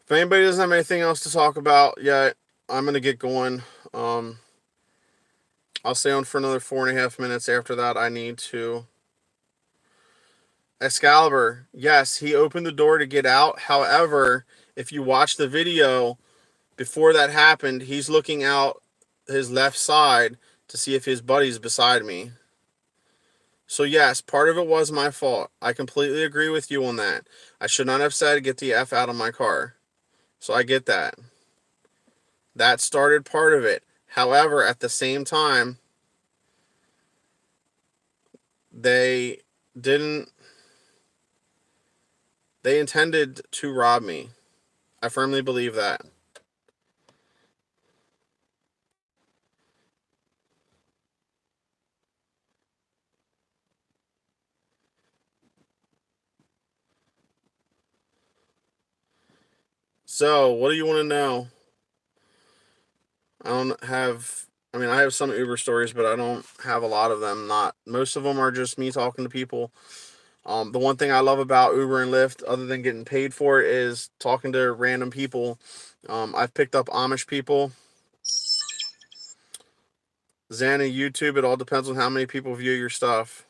If anybody doesn't have anything else to talk about yet, I'm going to get going. Um, I'll stay on for another 4.5 minutes. After that, I need to. Excalibur, yes, he opened the door to get out. However, if you watch the video, before that happened, he's looking out his left side to see if his buddy's beside me. So, yes, part of it was my fault. I completely agree with you on that. I should not have said, get the F out of my car. So, I get that. That started part of it. However, at the same time, they didn't. They intended to rob me. I firmly believe that. So, what do you want to know? I don't have. I mean, I have some Uber stories, but I don't have a lot of them. Not most of them are just me talking to people. The one thing I love about Uber and Lyft, other than getting paid for it, is talking to random people. I've picked up Amish people. Xana, YouTube. It all depends on how many people view your stuff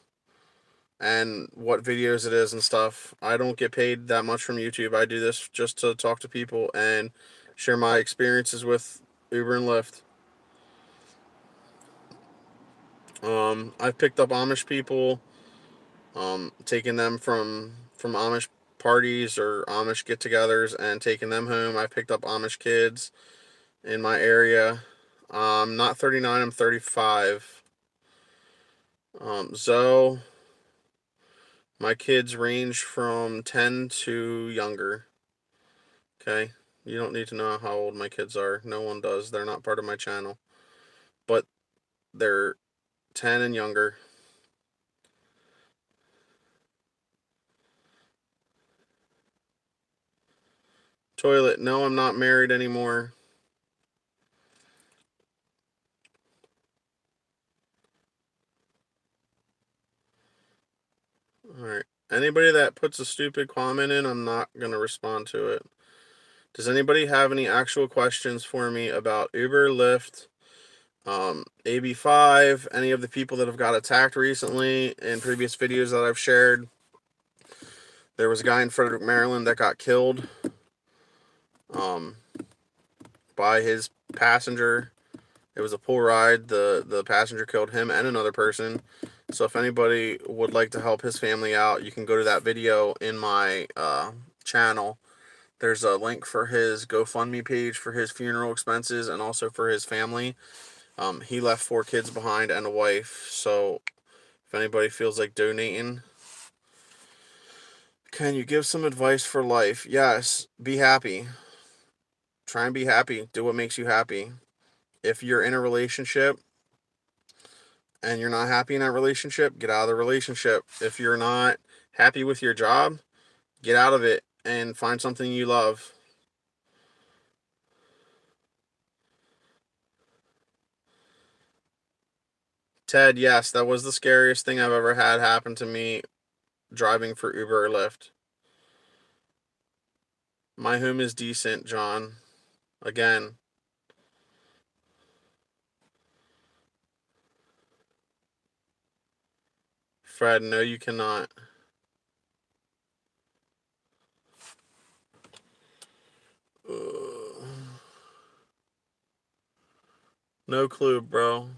and what videos it is and stuff. I don't get paid that much from YouTube. I do this just to talk to people and share my experiences with Uber and Lyft. I've picked up Amish people, taking them from Amish parties or Amish get-togethers and taking them home. I picked up Amish kids in my area. Not 39, I'm 35. So my kids range from 10 to younger. Okay, you don't need to know how old my kids are. No one does. They're not part of my channel, but they're 10 and younger. Toilet, no, I'm not married anymore. Alright. Anybody that puts a stupid comment in, I'm not going to respond to it. Does anybody have any actual questions for me about Uber, Lyft, AB5, any of the people that have got attacked recently in previous videos that I've shared? There was a guy in Frederick, Maryland that got killed um, by his passenger. It was a pool ride. The passenger killed him and another person. So if anybody would like to help his family out, you can go to that video in my channel. There's a link for his GoFundMe page for his funeral expenses and also for his family. He left 4 kids behind and a wife. So if anybody feels like donating, can you give some advice for life? Yes, be happy. Try and be happy. Do what makes you happy. If you're in a relationship and you're not happy in that relationship, get out of the relationship. If you're not happy with your job, get out of it and find something you love. Ted, yes, that was the scariest thing I've ever had happen to me driving for Uber or Lyft. My home is decent, John. Again, Fred, no, you cannot. No clue, bro.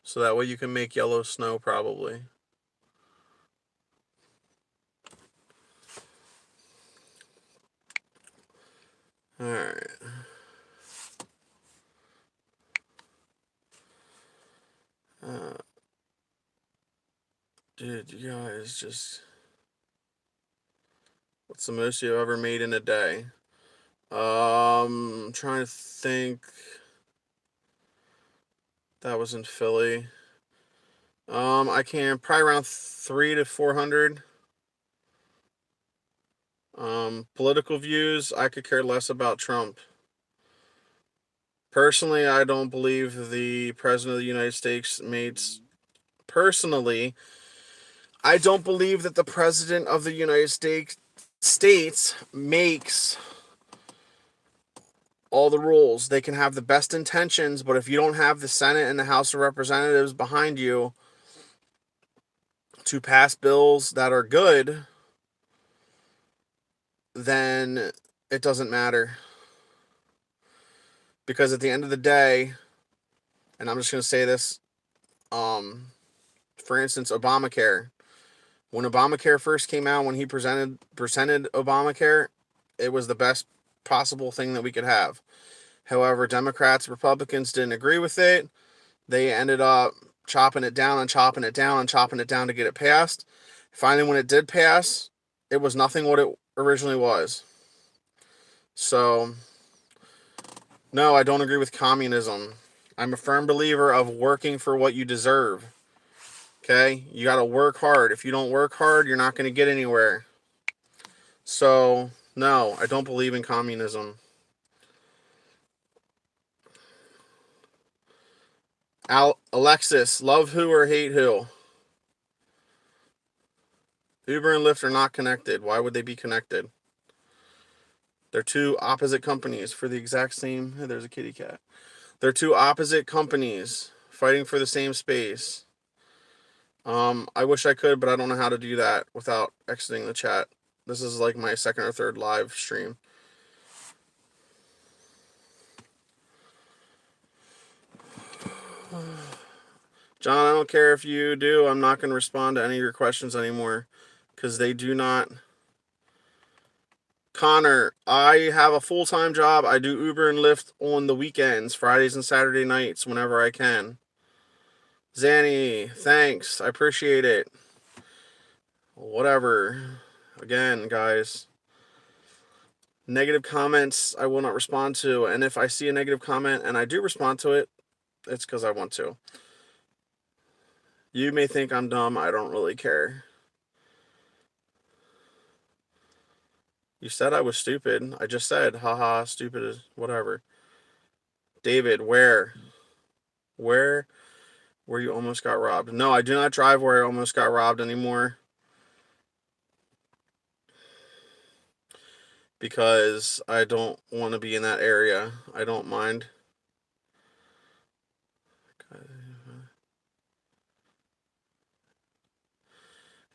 So that way you can make yellow snow, probably. Alright. Dude, you guys just. What's the most you've ever made in a day? I'm trying to think. That was in Philly. I can probably around 300 to 400. Political views, I could care less about Trump. Personally, I don't believe the President of the United States made. Personally, I don't believe that the President of the United States makes all the rules. They can have the best intentions, but if you don't have the Senate and the House of Representatives behind you to pass bills that are good, then it doesn't matter. Because at the end of the day, and I'm just going to say this, for instance, Obamacare. When Obamacare first came out, when he presented Obamacare, it was the best possible thing that we could have. However, Democrats, Republicans didn't agree with it. They ended up chopping it down and chopping it down and chopping it down to get it passed. Finally, when it did pass, it was nothing what it originally was. So, no, I don't agree with communism. I'm a firm believer of working for what you deserve. Okay? You got to work hard. If you don't work hard, you're not going to get anywhere. So, no, I don't believe in communism. Alexis, love who or hate who? Uber and Lyft are not connected. Why would they be connected? They're two opposite companies for the exact same. Hey, there's a kitty cat. They're two opposite companies fighting for the same space. I wish I could, but I don't know how to do that without exiting the chat. This is like my second or third live stream. John, I don't care if you do. I'm not going to respond to any of your questions anymore because they do not. Connor, I have a full-time job. I do Uber and Lyft on the weekends, Fridays and Saturday nights, whenever I can. Zanny, thanks. I appreciate it. Whatever. Again, guys, negative comments I will not respond to. And if I see a negative comment and I do respond to it, it's because I want to. You may think I'm dumb. I don't really care. You said I was stupid. I just said, haha, stupid is whatever. David, where you almost got robbed? No, I do not drive where I almost got robbed anymore. Because I don't want to be in that area. I don't mind.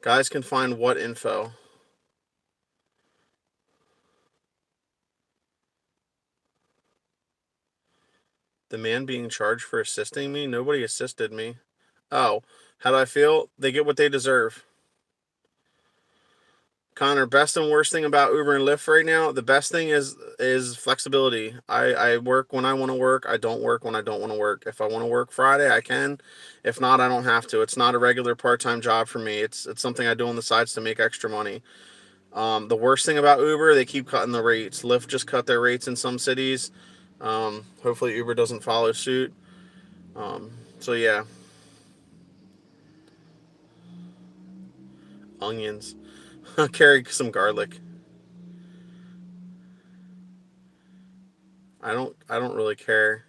Guys can find what info? The man being charged for assisting me? Nobody assisted me. Oh, how do I feel? They get what they deserve. Connor, best and worst thing about Uber and Lyft right now, the best thing is flexibility. I work when I want to work. I don't work when I don't want to work. If I want to work Friday, I can. If not, I don't have to. It's not a regular part-time job for me. It's something I do on the sides to make extra money. The worst thing about Uber, they keep cutting the rates. Lyft just cut their rates in some cities. Hopefully Uber doesn't follow suit. So yeah. Onions. Carry some garlic. I don't really care.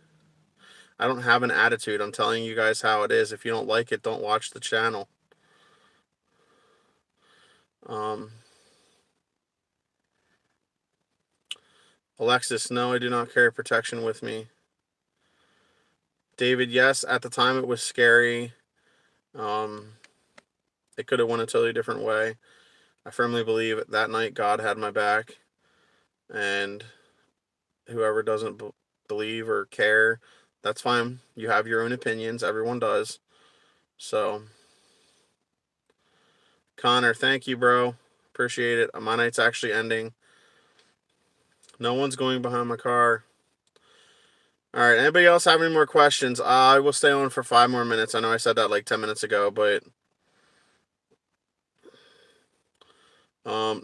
I don't have an attitude. I'm telling you guys how it is. If you don't like it, don't watch the channel. Alexis, no, I do not carry protection with me. David, yes, at the time it was scary. It could have went a totally different way. I firmly believe that night God had my back. And whoever doesn't believe or care, that's fine. You have your own opinions. Everyone does. So, Connor, thank you, bro. Appreciate it. My night's actually ending. No one's going behind my car. All right. Anybody else have any more questions? I will stay on for 5 more minutes. I know I said that like 10 minutes ago, but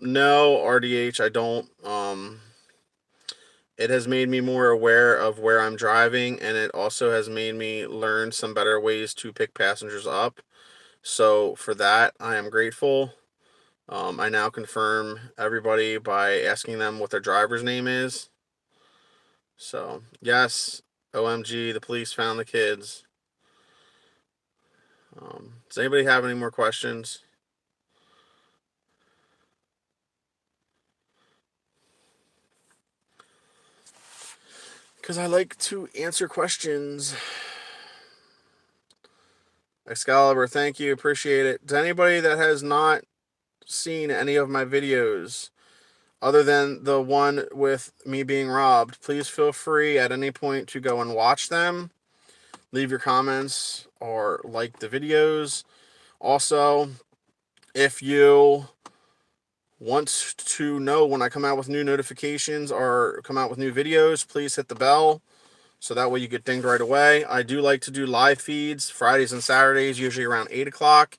no, RDH, I don't. It has made me more aware of where I'm driving, and it also has made me learn some better ways to pick passengers up. So for that, I am grateful. I now confirm everybody by asking them what their driver's name is. So, yes, OMG, the police found the kids. Does anybody have any more questions? because I like to answer questions. Excalibur, thank you, appreciate it. To anybody that has not seen any of my videos, other than the one with me being robbed, please feel free at any point to go and watch them. Leave your comments or like the videos. Also, if you want to know when I come out with new notifications or come out with new videos, please hit the bell so that way you get dinged right away. I do like to do live feeds Fridays and Saturdays, usually around 8 o'clock.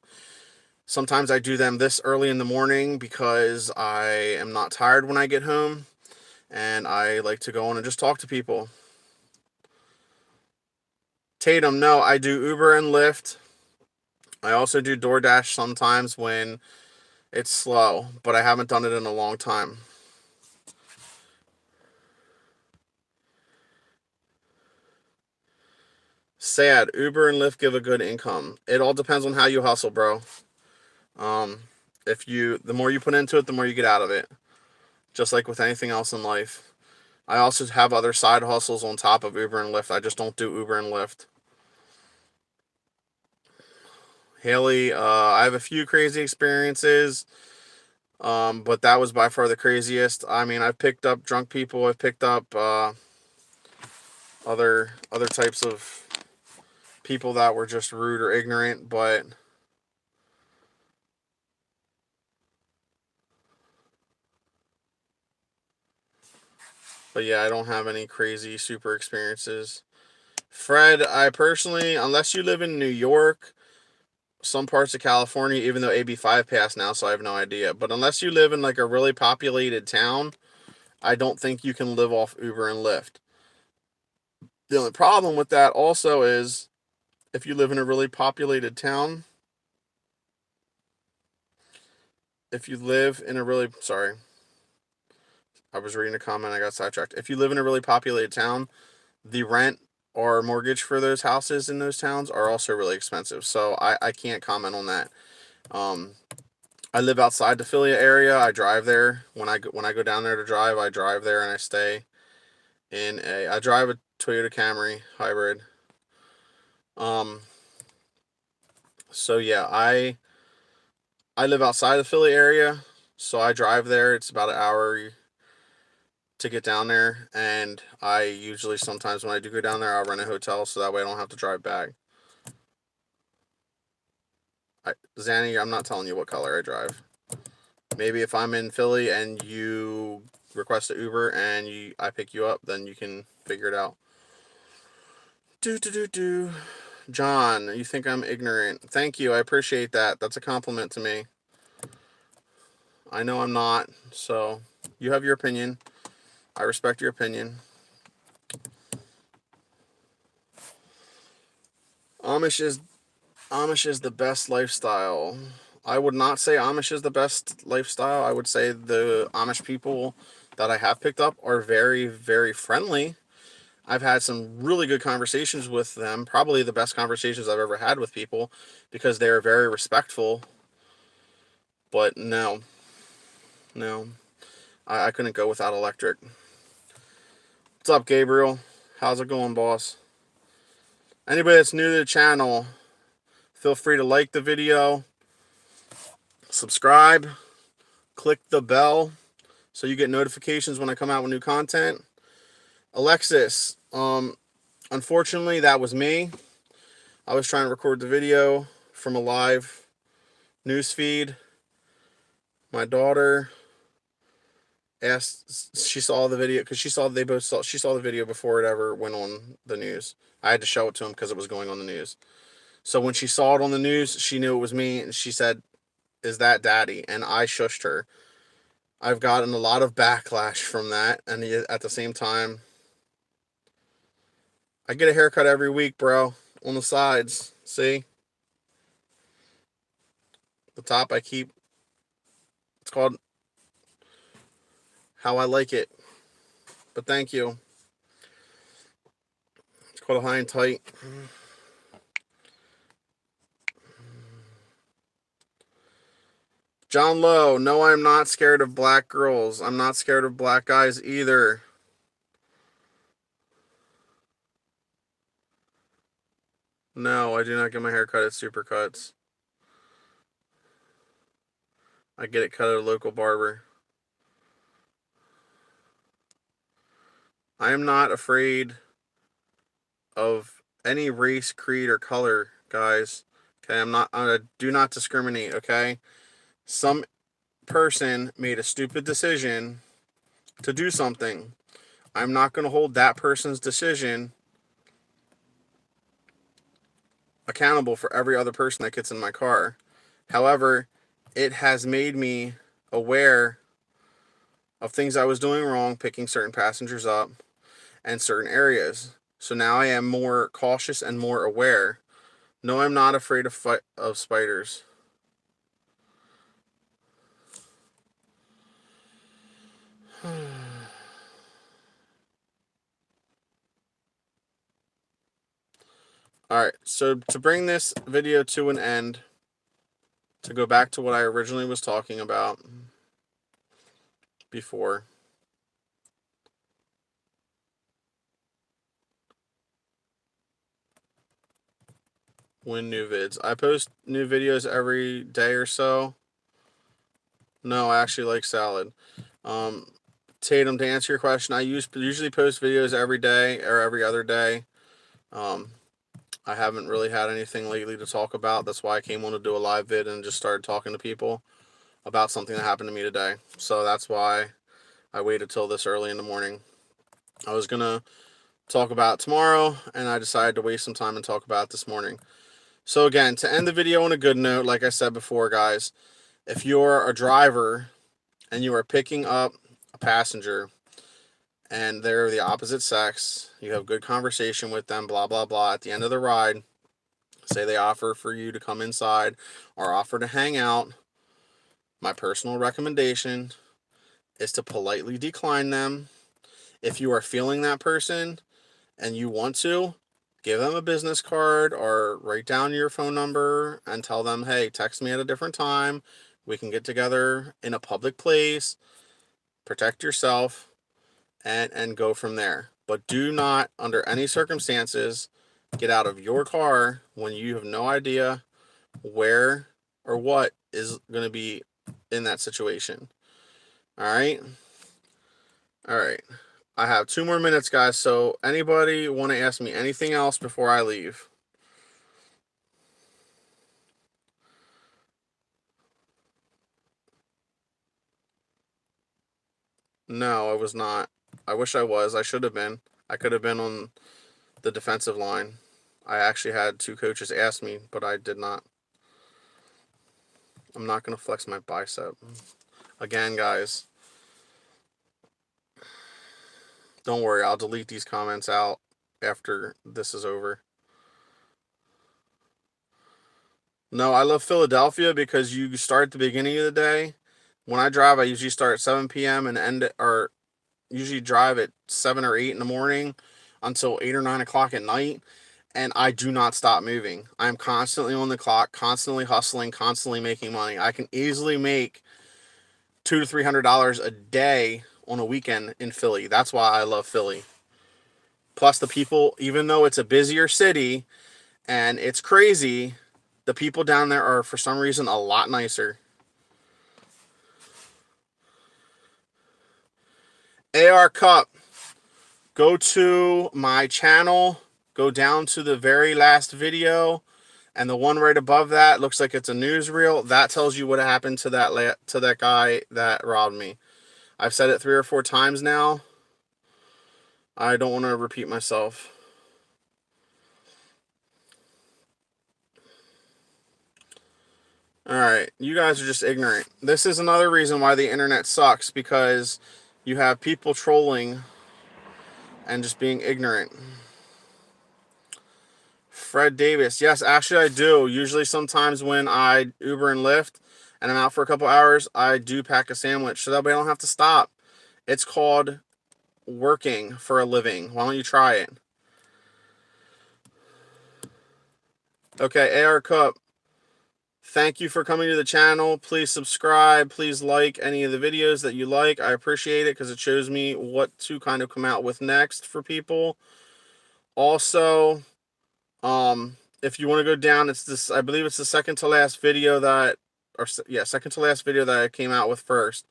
Sometimes I do them this early in the morning because I am not tired when I get home, and I like to go on and just talk to people. Tatum, no, I do Uber and Lyft. I also do DoorDash sometimes when it's slow, but I haven't done it in a long time. Sad. Uber and Lyft give a good income. It all depends on how you hustle, bro. Um, the more you put into it, the more you get out of it. Just like with anything else in life. I also have other side hustles on top of Uber and Lyft. I just don't do Uber and Lyft. Haley, I have a few crazy experiences, but that was by far the craziest. I mean, I've picked up drunk people. I've picked up other types of people that were just rude or ignorant, but yeah, I don't have any crazy super experiences. Fred, I personally, unless you live in New York, some parts of California, even though AB5 passed now, so I have no idea. But unless you live in like a really populated town, I don't think you can live off Uber and Lyft. The only problem with that also is if you live in a really populated town, if you live in a really, sorry, I was reading a comment, I got sidetracked. If you live in a really populated town, the rent or mortgage for those houses in those towns are also really expensive. So I can't comment on that. Um, I live outside the Philly area. I drive there. When I go down there to drive, I drive there and I stay I drive a Toyota Camry hybrid. Um, so yeah, I live outside the Philly area, so I drive there. It's about an hour to get down there, and I usually sometimes when I do go down there, I'll rent a hotel so that way I don't have to drive back. Zanny, I'm not telling you what color I drive. Maybe if I'm in Philly and you request an Uber and I pick you up, then you can figure it out. Do. John, you think I'm ignorant? Thank you. I appreciate that. That's a compliment to me. I know I'm not, so you have your opinion. I respect your opinion. Amish is the best lifestyle. I would not say Amish is the best lifestyle. I would say the Amish people that I have picked up are very, very friendly. I've had some really good conversations with them, probably the best conversations I've ever had with people because they are very respectful. But no, I couldn't go without electric. What's up, Gabriel? How's it going, boss? Anybody that's new to the channel, feel free to like the video, subscribe, click the bell so you get notifications when I come out with new content. Alexis, unfortunately, that was me. I was trying to record the video from a live news feed. My daughter asked, she saw the video because she saw the video before it ever went on the news. I had to show it to him because it was going on the news. So when she saw it on the news, she knew it was me, and she said, "Is that Daddy?" And I shushed her. I've gotten a lot of backlash from that, and at the same time, I get a haircut every week, bro. On the sides, see? The top I keep. It's called How I Like It. But thank you. It's called a high and tight. John Lowe, no, I'm not scared of black girls. I'm not scared of black guys either. No, I do not get my hair cut at Supercuts. I get it cut at a local barber. I am not afraid of any race, creed, or color, guys. Okay, I do not discriminate, okay? Some person made a stupid decision to do something. I'm not going to hold that person's decision accountable for every other person that gets in my car. However, it has made me aware of things I was doing wrong, picking certain passengers up and certain areas. So now I am more cautious and more aware. No, I'm not afraid of spiders. Alright, so to bring this video to an end, to go back to what I originally was talking about before. When new vids. I post new videos every day or so. No, I actually like salad. Tatum, to answer your question, I usually post videos every day or every other day. I haven't really had anything lately to talk about. That's why I came on to do a live vid and just started talking to people about something that happened to me today. So that's why I waited till this early in the morning. I was going to talk about it tomorrow, and I decided to waste some time and talk about it this morning. So again, to end the video on a good note, like I said before, guys, if you're a driver and you are picking up a passenger and they're the opposite sex, you have good conversation with them, blah, blah, blah. At the end of the ride, say they offer for you to come inside or offer to hang out, my personal recommendation is to politely decline them. If you are feeling that person and you want to, give them a business card or write down your phone number and tell them, hey, text me at a different time. We can get together in a public place. Protect yourself and go from there. But do not, under any circumstances, get out of your car when you have no idea where or what is going to be in that situation. All right? All right. I have 2 more minutes, guys. So anybody want to ask me anything else before I leave? No, I was not. I wish I was. I should have been. I could have been on the defensive line. I actually had 2 coaches ask me, but I did not. I'm not going to flex my bicep. Again, guys, don't worry. I'll delete these comments out after this is over. No, I love Philadelphia because you start at the beginning of the day. When I drive, I usually start at 7 p.m. and end at, or usually drive at 7 or 8 in the morning until 8 or 9 o'clock at night. And I do not stop moving. I'm constantly on the clock, constantly hustling, constantly making money. I can easily make $200 to $300 a day on a weekend in Philly. That's why I love Philly. Plus, the people, even though it's a busier city and it's crazy, the people down there are, for some reason, a lot nicer. AR Cup, go to my channel, go down to the very last video, and the one right above that looks like it's a newsreel. That tells you what happened to that guy that robbed me. I've said it 3 or 4 times now. I don't want to repeat myself. Alright, you guys are just ignorant. This is another reason why the internet sucks, because you have people trolling and just being ignorant. Fred Davis. Yes, actually I do. Usually sometimes when I Uber and Lyft and I'm out for a couple hours, I do pack a sandwich so that way I don't have to stop. It's called working for a living. Why don't you try it? Okay, AR Cup. Thank you for coming to the channel. Please subscribe. Please like any of the videos that you like. I appreciate it because it shows me what to kind of come out with next for people. Also, if you want to go down, it's this. I believe it's the second to last video that, second to last video that I came out with first.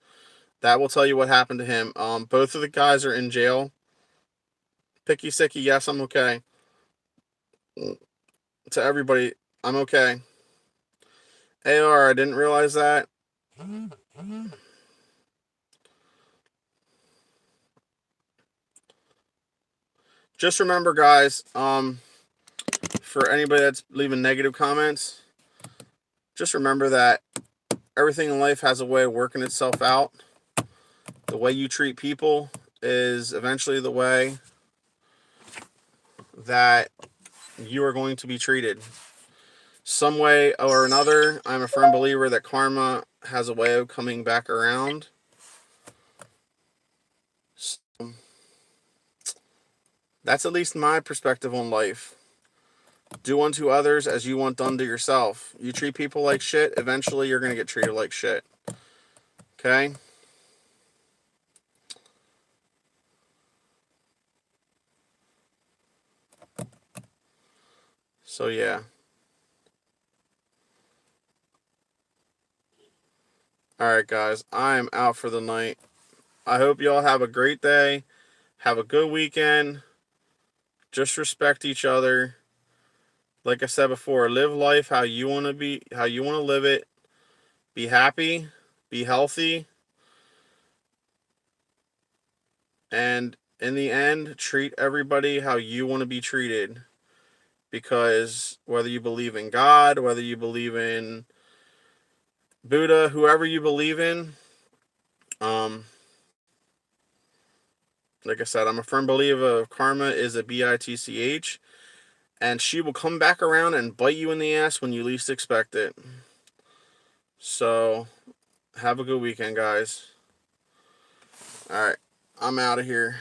That will tell you what happened to him. Both of the guys are in jail. Picky sicky, yes, I'm okay. To everybody, I'm okay. AR, I didn't realize that. Just remember, guys, for anybody that's leaving negative comments, just remember that everything in life has a way of working itself out. The way you treat people is eventually the way that you are going to be treated. Some way or another, I'm a firm believer that karma has a way of coming back around. So, that's at least my perspective on life. Do unto others as you want done to yourself. You treat people like shit, eventually you're going to get treated like shit. Okay? So, yeah. Alright, guys. I am out for the night. I hope y'all have a great day. Have a good weekend. Just respect each other. Like I said before, live life how you want to live it. Be happy. Be healthy. And in the end, treat everybody how you want to be treated. Because whether you believe in God, whether you believe in Buddha, whoever you believe in, like I said, I'm a firm believer of karma is a bitch, and she will come back around and bite you in the ass when you least expect it. So, have a good weekend, guys. All right, I'm out of here.